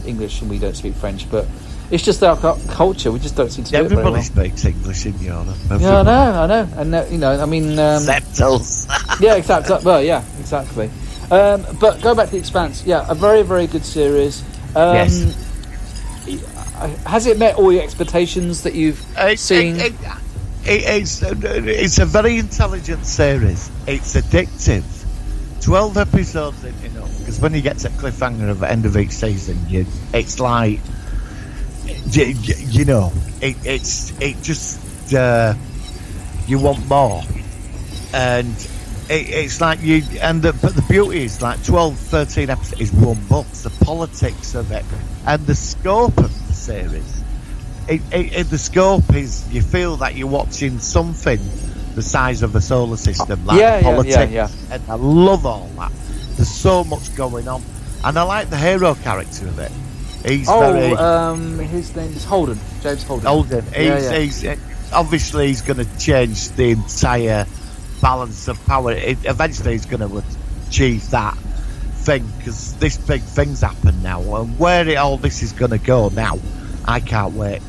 English and we don't speak French, but it's just our culture. We just don't seem to do it very well. Everybody speaks English in Europe. Yeah, I know, and I mean, Septals. yeah, exactly. Well, yeah, exactly. But go back to the Expanse. Yeah, a very, very good series. Yes. Has it met all your expectations that you've seen? It's a very intelligent series. It's addictive. 12 episodes in enough, because when you get to cliffhanger at the end of each season, it's like you want more, and it's like but the beauty is like 12-13 episodes is one book. The politics of it and the scope of the series, the scope is you feel that you're watching something the size of the solar system, like politics. Yeah. And I love all that. There's so much going on, and I like the hero character of it. He's his name is Holden, James Holden. He's obviously he's going to change the entire balance of power. Eventually, he's going to achieve that thing, because this big thing's happened now, and where all this is going to go now, I can't wait.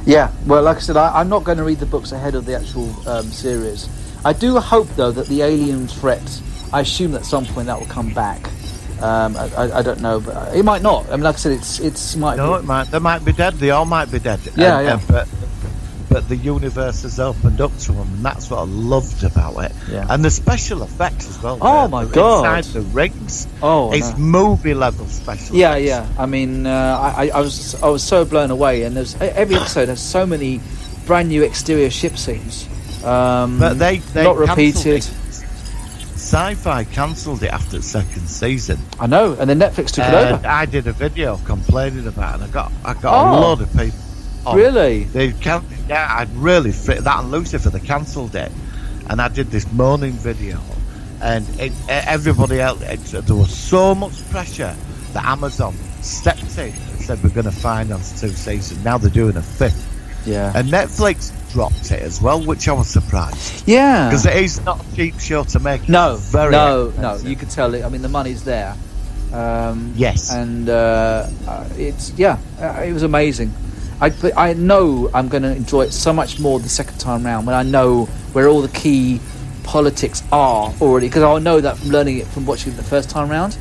Yeah, well, like I said, I'm not going to read the books ahead of the actual series. I do hope, though, that the alien threat, I assume at some point that will come back. I don't know, but it might not. I mean, like I said, it might. They might be dead. They all might be dead. Yeah. But the universe has opened up to them, and that's what I loved about it. Yeah. And the special effects as well. Oh my God! Inside the rings. Oh, it's movie level special. Yeah, effects. yeah. I mean, I was so blown away, and every episode has so many brand new exterior ship scenes. But they not repeated. Sci-Fi cancelled it after the second season. I know, and then Netflix took it over. I did a video complaining about it, and I got a load of people. Really? They I'd really fit that, and Lucifer, they cancelled it, and I did this moaning video, and everybody else, there was so much pressure that Amazon stepped in and said we're going to finance 2 seasons. Now they're doing a 5th. Yeah. And Netflix dropped it as well, which I was surprised. Yeah. Because it is not a cheap show to make. No, no. You could tell it. I mean, the money's there. Yes. And it was amazing. I know I'm going to enjoy it so much more the second time round, when I know where all the key politics are already, because I'll know that from learning it from watching it the first time round.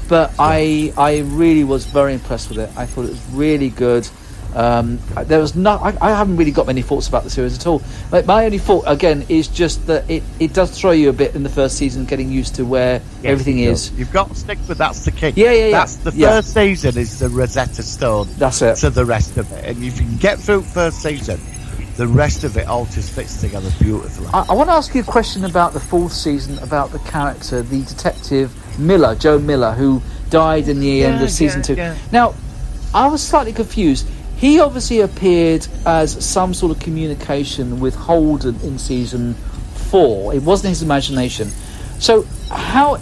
But yeah. I really was very impressed with it. I thought it was really good. There was I haven't really got many thoughts about the series at all. Like, my only thought again is just that it does throw you a bit in the first season, getting used to where everything is. You've got to stick with that's the key. Yeah. That's the first season is the Rosetta Stone. That's it. To the rest of it, and if you can get through first season, the rest of it all just fits together beautifully. I want to ask you a question about the 4th season, about the character, the detective Miller, Joe Miller, who died in the end of season 2. Yeah. Now, I was slightly confused. He obviously appeared as some sort of communication with Holden in season 4. It wasn't his imagination. So how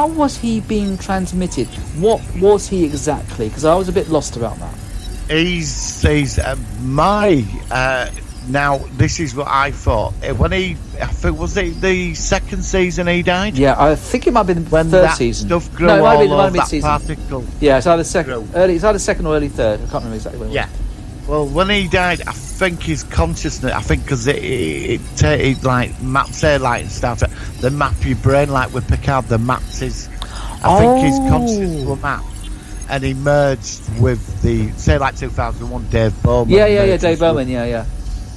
was he being transmitted? What was he exactly? Because I was a bit lost about that. He's now this is what I thought when was it the second season he died? Yeah, I think it might have been the when 3rd that season. Stuff grew it might have been mid-season. Particle. Yeah, it's either second or early 3rd. I can't remember exactly when. Yeah. Well, when he died, I think his consciousness. I think because it like maps there, like started the map your brain, like with Picard, the maps his. I think his consciousness will map. And he merged with the, say, like 2001, Dave Bowman. Yeah, Dave Bowman, yeah.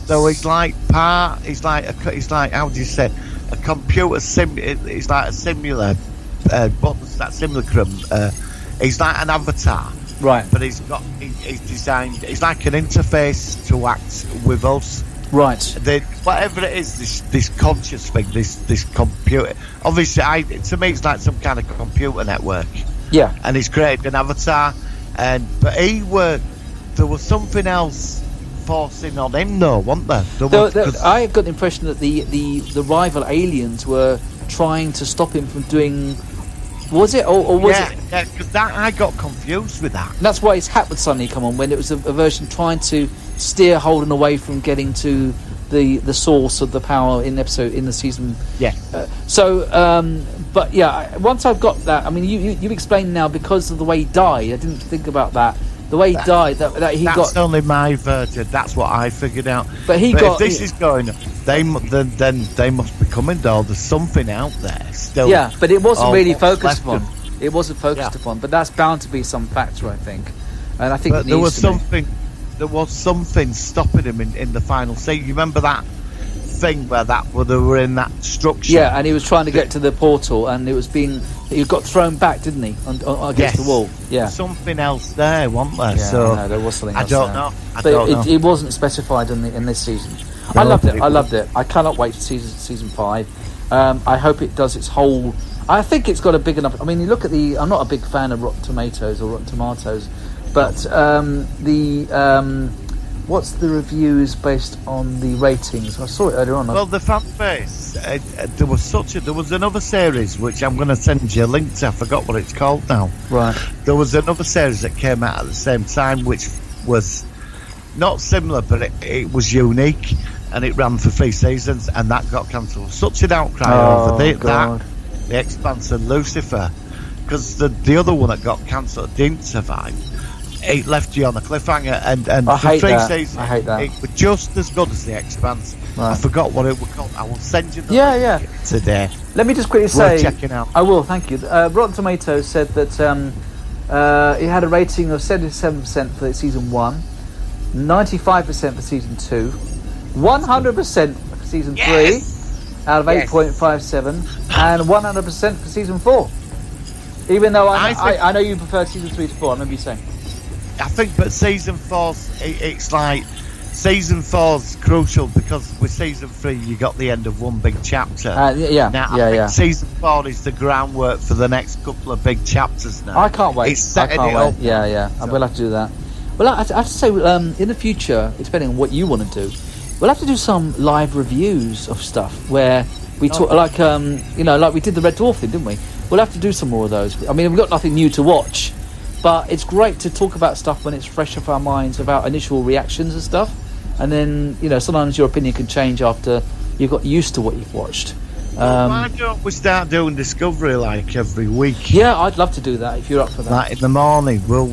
So he's like how do you say, a computer sim. It's like a simulator. What's that simulacrum? He's like an avatar. Right. But he's designed. He's like an interface to act with us. Right. Whatever it is, this conscious thing, this computer. Obviously, to me, it's like some kind of computer network. Yeah. And he's created an avatar, but there was something else forcing on him, though, wasn't there? I got the impression that the rival aliens were trying to stop him from doing. Was it or was it? Yeah, because I got confused with that. And that's why his hat would suddenly come on when it was a version trying to steer Holden away from getting to the source of the power in the season. Yeah. But yeah, once I've got that, I mean, you explained now because of the way he died. I didn't think about that. The way he died, that's only my version. That's what I figured out. But if this is going, then they must be coming. Though there's something out there still. Yeah, but it wasn't really focused upon. It wasn't focused upon, but that's bound to be some factor, I think. And I think but there was something. There was something stopping him in the final scene. You remember that thing where they were in that structure? Yeah, and he was trying to get to the portal, and he got thrown back, didn't he, against the wall? Yeah. Something else there, wasn't there? Yeah, so no, there was something else. I don't know. It wasn't specified in this season. No, I loved it. I cannot wait for season 5. I hope it does its whole. I think it's got a big enough. I mean, you look at I'm not a big fan of Rotten Tomatoes or Rotten Tomatoes, but what's the reviews based on the ratings? I saw it earlier on. Well, the fan base. There was another series which I'm going to send you a link to. I forgot what it's called now. Right. There was another series that came out at the same time, which was not similar, but it was unique, and it ran for 3 seasons, and that got cancelled. Such an outcry over that, The Expanse and Lucifer, because the other one that got cancelled didn't survive. It left you on a cliffhanger, and I for hate 3 that. seasons, I hate that. it was just as good as The Expanse. Right. I forgot what it was called. I will send you the link today. Let me just quickly say, checking out. I will, thank you. Rotten Tomatoes said that it had a rating of 77% for season 1, 95% for season 2, 100% for season 3 out of 8.57, and 100% for season 4. Even though I know you prefer season 3 to 4, I remember you saying. I think, but season 4, it's like season 4's crucial because with season 3 you got the end of one big chapter. I think season 4 is the groundwork for the next couple of big chapters now. I can't wait. It's setting it up. Yeah. I will have to do that. Well, I have to say, in the future, depending on what you want to do, we'll have to do some live reviews of stuff where we talk, like we did the Red Dwarf thing, didn't we? We'll have to do some more of those. I mean, we've got nothing new to watch, but it's great to talk about stuff when it's fresh off our minds about initial reactions and stuff. And then, sometimes your opinion can change after you've got used to what you've watched. Why don't we start doing Discovery like every week? Yeah, I'd love to do that if you're up for that. Like in the morning. Well,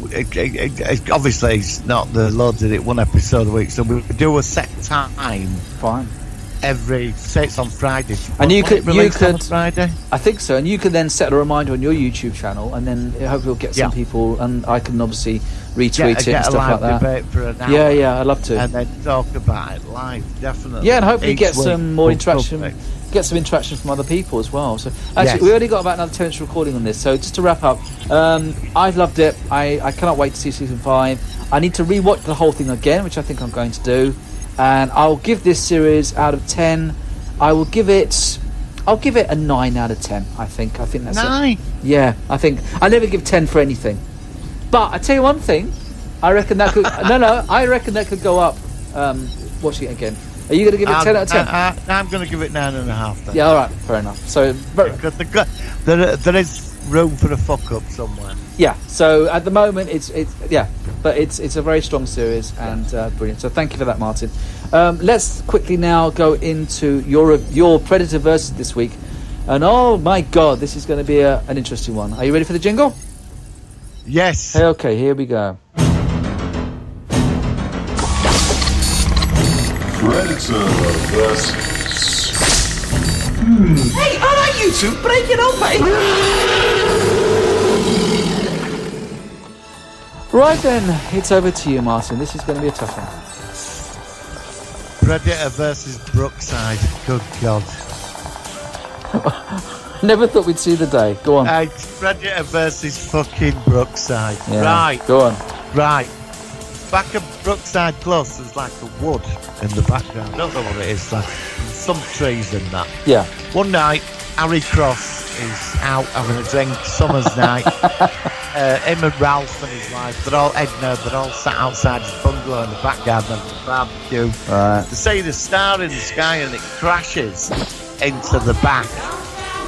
obviously it's not the Lord did it one episode a week, so we'll do a set time. Fine. Say it's on Friday. And you could on Friday? I think so, and you can then set a reminder on your YouTube channel, and then hopefully we'll get some people, and I can obviously retweet it and stuff like that. Debate for an hour, yeah, I'd love to. And then talk about it live, definitely. Yeah, and hopefully get some more interaction. Get some interaction from other people as well. So actually, we only got about another 10 minutes recording on this. So just to wrap up, I loved it. I cannot wait to see season 5. I need to rewatch the whole thing again, which I think I'm going to do. And I'll give this series out of 10. I'll give it a 9 out of 10. I think that's 9. Yeah, I think I never give 10 for anything. But I tell you one thing, I reckon that could I reckon that could go up. Watching it again. Are you going to give it 10 out of 10? I'm going to give it 9.5 then. Yeah, all right, fair enough. So because there is room for a fuck up somewhere. Yeah. So at the moment, it's a very strong series and brilliant. So thank you for that, Martin. Let's quickly now go into your Predator versus this week, and oh my God, this is going to be an interesting one. Are you ready for the jingle? Yes. Okay, here we go. Predator versus. Hey, alright, you two, break it up, eh? Right then, it's over to you, Martin. This is going to be a tough one. Predator versus Brookside. Good God. Never thought we'd see the day. Go on. It's Predator versus fucking Brookside. Yeah. Right. Go on. Right. Back of Brookside Close, there's like a wood in the background. I don't know what it is. Like some trees and that. Yeah. One night, Harry Cross is out having a drink, summer's night. Him and Ralph and his wife, they're all sat outside his bungalow in the back garden having a barbecue. Right. They see the star in the sky and it crashes into the back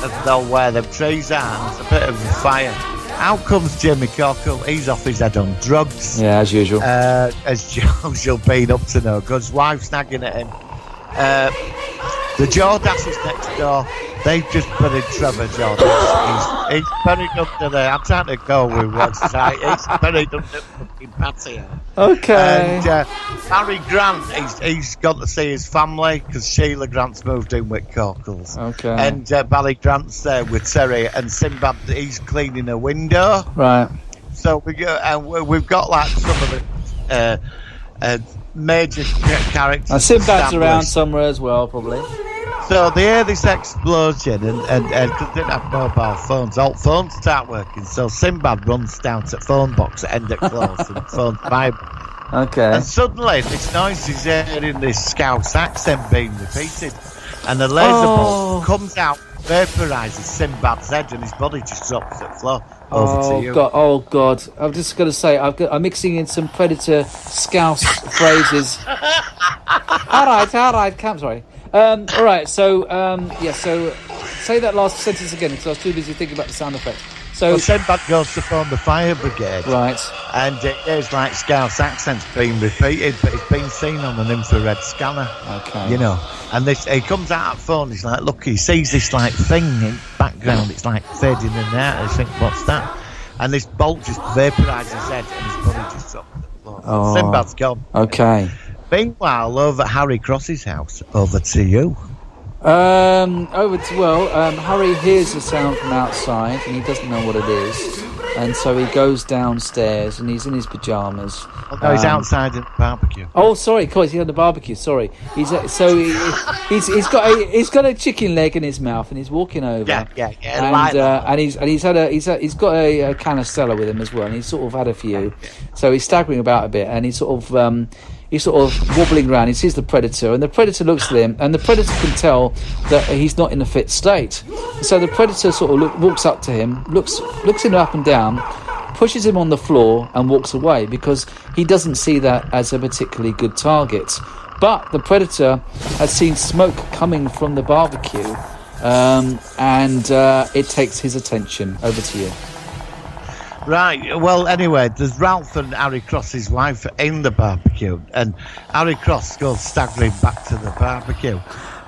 of where the trees are, and there's a bit of a fire. Out comes Jimmy Cockle. He's off his head on drugs. Yeah, as usual. As usual, being up to no good. His wife's nagging at him. The Jordasses next door, they've just buried Trevor Jordas. He's buried under there. I'm trying to go with what's right. He's buried under the fucking patio. Okay. And Barry Grant, he's got to see his family because Sheila Grant's moved in with Cockles. Okay. And Barry Grant's there with Terry, and Sinbad, he's cleaning a window. Right. So we've got like some of the major characters. And Sinbad's around established. somewhere as well, probably. So they hear this explosion, and because they didn't have mobile phones, all phones start working. So Sinbad runs down to the phone box at end of close, and the phone's vibrating. Okay. And suddenly, this noise is hearing this Scouse accent being repeated, and the laser bolt comes out, vaporises Sinbad's head, and his body just drops to the floor. Over to you. God! Oh God! I'm just going to say I'm mixing in some Predator Scouse phrases. all right, Cam. Sorry. All right. So So say that last sentence again because I was too busy thinking about the sound effect. So Sinbad goes to phone the fire brigade. Right. And there's like Scouse accents being repeated, but it's been seen on an infrared scanner. Okay. You know, and he comes out of the phone. He's like, look, he sees this like thing in the background. It's like fading in and out. I think, what's that? And this bolt just vaporises his head, and his body just drops to the floor. Oh. Sinbad's gone. Okay. Meanwhile, over at Harry Cross's house, over to you. Harry hears the sound from outside and he doesn't know what it is, and so he goes downstairs and he's in his pajamas. Oh, no, he's outside at the barbecue. Oh, sorry, of course, he's on the barbecue. Sorry, he's got a chicken leg in his mouth and he's walking over. Yeah. And he's got a can of Stella with him as well, and he's sort of had a few, so he's staggering about a bit, and he's sort of wobbling around. He sees the Predator, and the Predator looks at him, and the Predator can tell that he's not in a fit state. So the Predator sort of walks up to him, looks him up and down, pushes him on the floor, and walks away because he doesn't see that as a particularly good target. But the Predator has seen smoke coming from the barbecue, and it takes his attention. Over to you. Right, well, anyway, there's Ralph and Harry Cross's wife in the barbecue, and Harry Cross goes staggering back to the barbecue,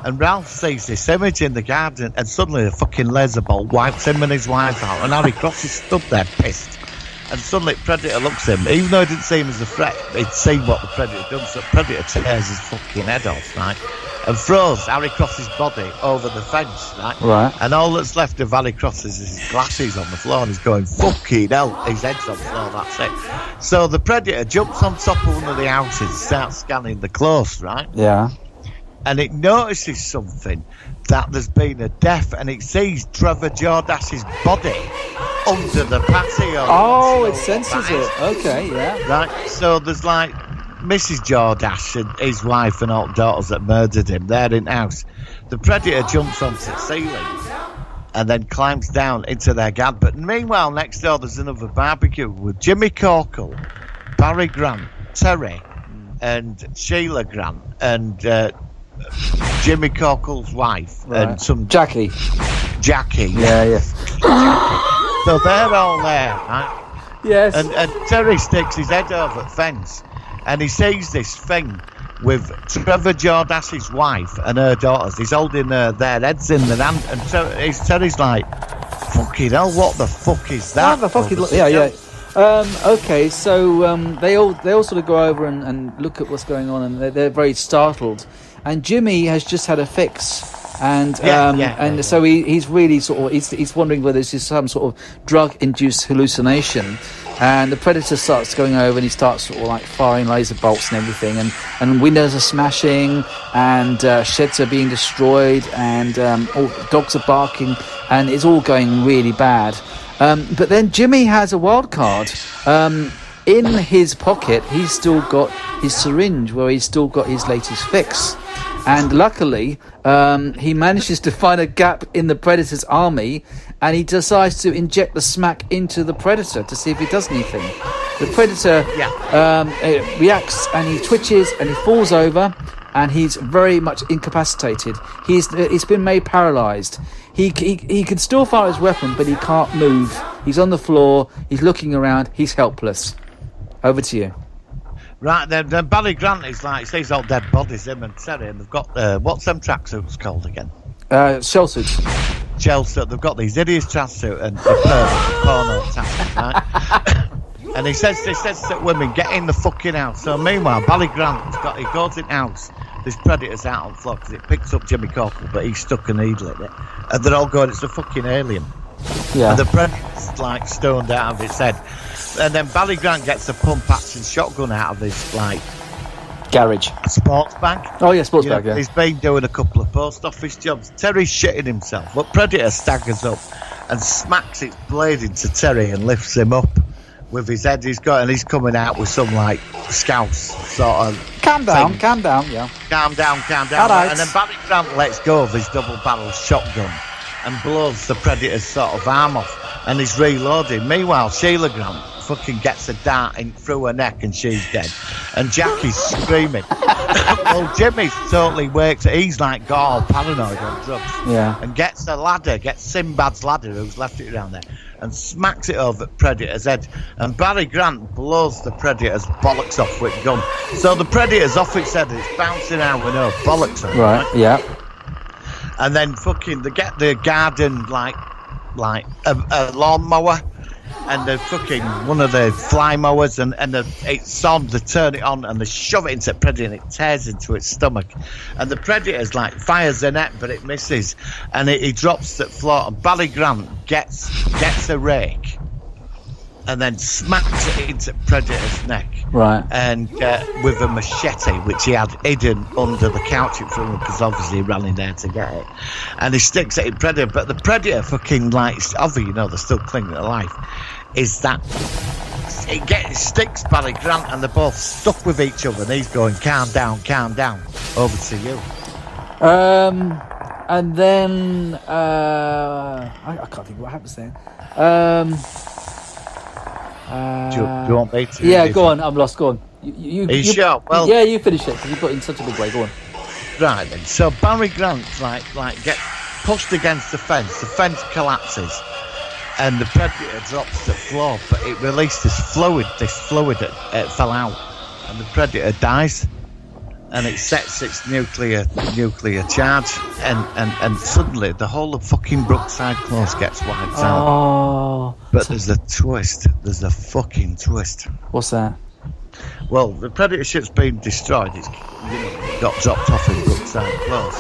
and Ralph sees this image in the garden, and suddenly a fucking laser bolt wipes him and his wife out, and Harry Cross is stood there pissed, and suddenly Predator looks at him, even though he didn't see him as a threat, he'd seen what the Predator done, so Predator tears his fucking head off, right, and throws Harry Cross's body over the fence, right? And all that's left of Harry Cross is his glasses on the floor, and he's going, fucking hell, his head's on the floor, that's it. So the Predator jumps on top of one of the houses and starts scanning the close, right? Yeah. And it notices something, that there's been a death, and it sees Trevor Jordas's body under the patio. Oh, it senses it. Okay, yeah. Right, so there's like Mrs. Jordash and his wife and all daughters that murdered him, they're in the house. The Predator jumps onto the ceiling and then climbs down into their garden. But meanwhile, next door there's another barbecue with Jimmy Corkle, Barry Grant, Terry, and Sheila Grant, and Jimmy Corkle's wife, and some Jackie. Yeah. So they're all there, right? Yes. And Terry sticks his head over the fence, and he sees this thing with Trevor Jordas's wife and her daughters. He's holding their heads in their hand, and Terry's like, fucking hell, what the fuck is that? Yeah. Okay, so they all sort of go over and look at what's going on, and they're very startled. And Jimmy has just had a fix, and so he's really sort of he's wondering whether this is some sort of drug-induced hallucination. and the predator starts going over, and he starts sort of like firing laser bolts and everything, and windows are smashing, and sheds are being destroyed, and all dogs are barking, and it's all going really bad. But then Jimmy has a wild card. In his pocket, he's still got his syringe where he's still got his latest fix. And luckily, he manages to find a gap in the Predator's army, and he decides to inject the smack into the Predator to see if he does anything. The Predator reacts, and he twitches, and he falls over, and he's very much incapacitated. He's been made paralysed. He can still fire his weapon, but he can't move. He's on the floor, he's looking around, he's helpless. Over to you. Right, then Barry Grant is like, sees all dead bodies, him and Terry, and they've got, what's them tracksuits called again? Shell suits. Shell suit, they've got these hideous tracksuit and the porno tattoo, right? And he says to women, get in the fucking house. So meanwhile, Barry Grant, he goes in house, this Predator's out on the floor, because it picks up Jimmy Cockle, but he's stuck a needle in it. And they're all going, it's a fucking alien. Yeah. And the Predator's like stoned out of his head. And then Barry Grant gets a pump action shotgun out of his like garage sports bag. Oh yeah, sports bag. Yeah. He's been doing a couple of post office jobs. Terry's shitting himself, but Predator staggers up and smacks its blade into Terry and lifts him up with his head. He's coming out with some like scouse sort of. Calm down, thing. calm down, yeah. Calm down. Right. And then Barry Grant lets go of his double-barrel shotgun and blows the Predator's sort of arm off, and he's reloading. Meanwhile, Sheila Grant fucking gets a dart in through her neck and she's dead, and Jackie's screaming. Well, Jimmy's totally wakes. He's like got all paranoid on drugs, and gets a ladder, gets Sinbad's ladder, who's left it around there, and smacks it over Predator's head, and Barry Grant blows the Predator's bollocks off with a gun. So the Predator's off its head, it's bouncing out with no bollocks on, right? Yeah. And then fucking they get the garden like a lawnmower, and the fucking one of the fly mowers, and it's on. They turn it on and they shove it into the Predator, and it tears into its stomach. And the Predator's like fires the net, but it misses, and he drops to the floor. And Barry Grant gets a rake, and then smacks it into Predator's neck. Right. And with a machete, which he had hidden under the couch in front of him, because obviously he ran in there to get it. And he sticks it in Predator, but the Predator fucking like, obviously, they're still clinging to life. Is that it sticks Barry Grant, and they're both stuck with each other, and he's going, calm down. Over to you. And then I can't think what happens then. Do you want me to? Yeah, go on. I'm lost. Go on. You sure? Well, yeah, you finish it because you put it in such a big way. Go on. Right then. So Barry Grant's like get pushed against the fence. The fence collapses, and the Predator drops to the floor. But it released this fluid. It fell out, and the Predator dies. And it sets its nuclear charge, and suddenly the whole of fucking Brookside Close gets wiped out. But there's a twist. There's a fucking twist. What's that? Well, the Predator ship's been destroyed. It's got dropped off in Brookside Close.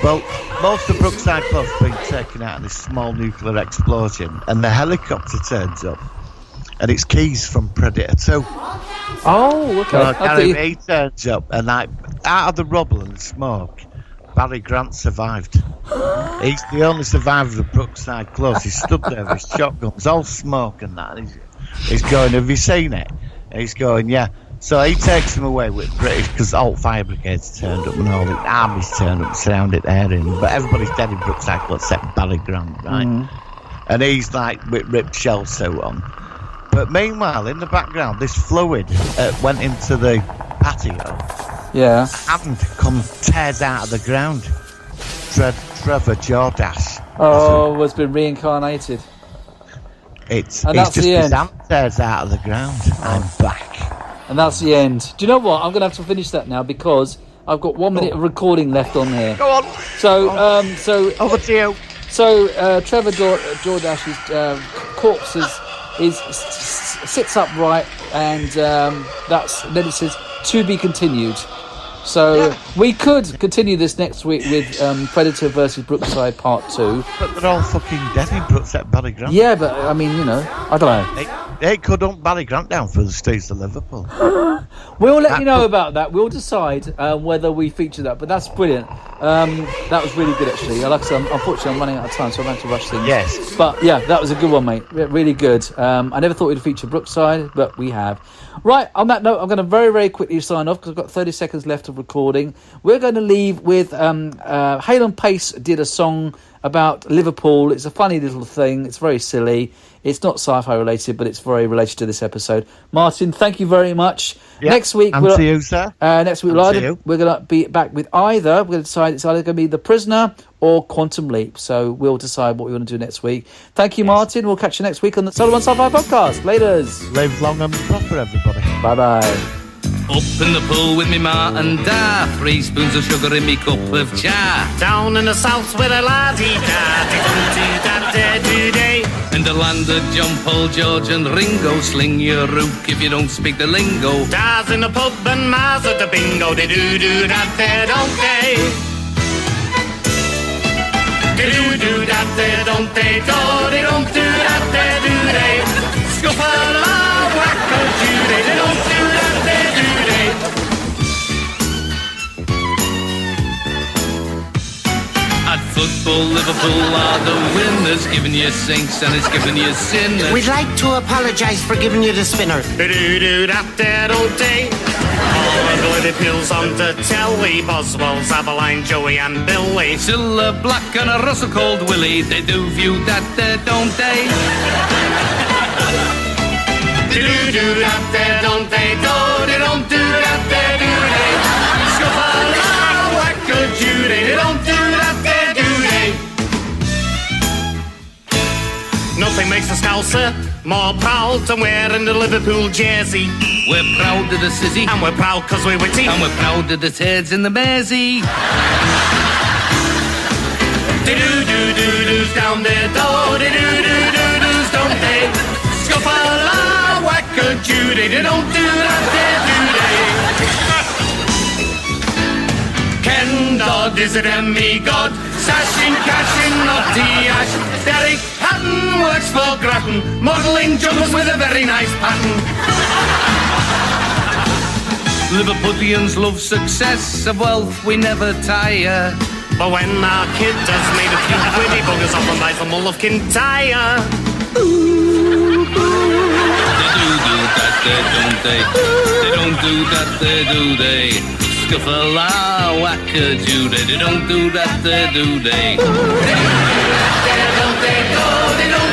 Well, most of Brookside Close has been taken out in this small nuclear explosion, and the helicopter turns up, and it's Keys from Predator 2. Oh, okay. So he turns up, and like out of the rubble and smoke, Barry Grant survived. He's the only survivor of Brookside Close. He stood there with his shotguns, all smoke and that. And he's going, have you seen it? And he's going, yeah. So he takes him away with British, because all fire brigades turned up and all the armies turned up and surrounded the area. But everybody's dead in Brookside Close except Barry Grant, right? And he's like with ripped shell suit on. But meanwhile, in the background, this fluid went into the patio. Yeah. And tears out of the ground. Trevor Jordash. Oh, has been reincarnated. It's just his hand tears out of the ground. I'm back. And that's the end. Do you know what? I'm going to have to finish that now because I've got 1 minute of recording left on here. Go on. So over to you. So Trevor Jordash's corpse sits upright, and then it says to be continued. So we could continue this next week with Predator versus Brookside Part 2. But they're all fucking dead in Brookside, Barry Grant. Yeah, but I mean, I don't know. it could hunt Barry Grant down for the streets of Liverpool. We'll let you know about that. We'll decide whether we feature that. But that's brilliant. That was really good, actually. Like I said, unfortunately, I'm running out of time, so I'm going to rush things. Yes. But yeah, that was a good one, mate. Really good. I never thought we'd feature Brookside, but we have. Right, on that note, I'm going to very, very quickly sign off because I've got 30 seconds left of recording. We're going to leave with Hale & Pace did a song about Liverpool. It's a funny little thing. It's very silly. It's not sci-fi related, but it's very related to this episode. Martin, thank you very much. Yep. Next week, And to you, sir. Next week, we're going to be back with either. We're going to decide it's either going to be The Prisoner or Quantum Leap. So we'll decide what we want to do next week. Thank you, Martin. We'll catch you next week on the Solo One Sci-Fi podcast. Laters. Live long and proper, everybody. Bye-bye. Up in the pool with me ma and da, 3 spoons of sugar in me cup of cha. Down in the south with a la-dee-da-dee-dum-dee-da-dee-doo-day. In the land of John, Paul, George and Ringo, sling your rook if you don't speak the lingo. Da's in the pub and ma's at the bingo. They do-do-da-dee-don't-they. They do-do-da-dee-don't-they-do. They don't do-da-dee-do-they. Scuffle-a-whack-a-doo-day. They don't do-da-dee-do-they. At football, Liverpool are the winners, giving you saints and it's giving you sinners. We'd like to apologise for giving you the spinner. Do-do-do-da-da-don't-they. All the bloody pills on the telly. Boswell's, Aveline, Joey and Billy. Still a black and a Russell called Willie. They do view that, don't they? Do-do-do-da-da-don't-they-do. They don't do-da-da-do-they. Scuffle-a-whack-a-doo-day. They don't do-da-da-do-they. Nothing makes a Scouser more proud than wearing the Liverpool jersey. We're proud of the city, And we're proud because we're witty. and we're proud of the turds in the Mersey. They do-do-do-doos down their door. They do-do-do-doos, don't they? Scuffle-a-whack-a-doo-day. They don't do-da-da-do-day. Ken Dodd is a demigod, stashing cash in naughty ash. Derek Hatton works for Grattan, modelling juggles with a very nice pattern. Liverpudlians love success, of wealth we never tire. But when our kid has made a few quiddy buggers off and buys a mull of Kintyre. They don't do that, do they? Scuffle-a-whack-a-doo-day. They don't do that, do they? They don't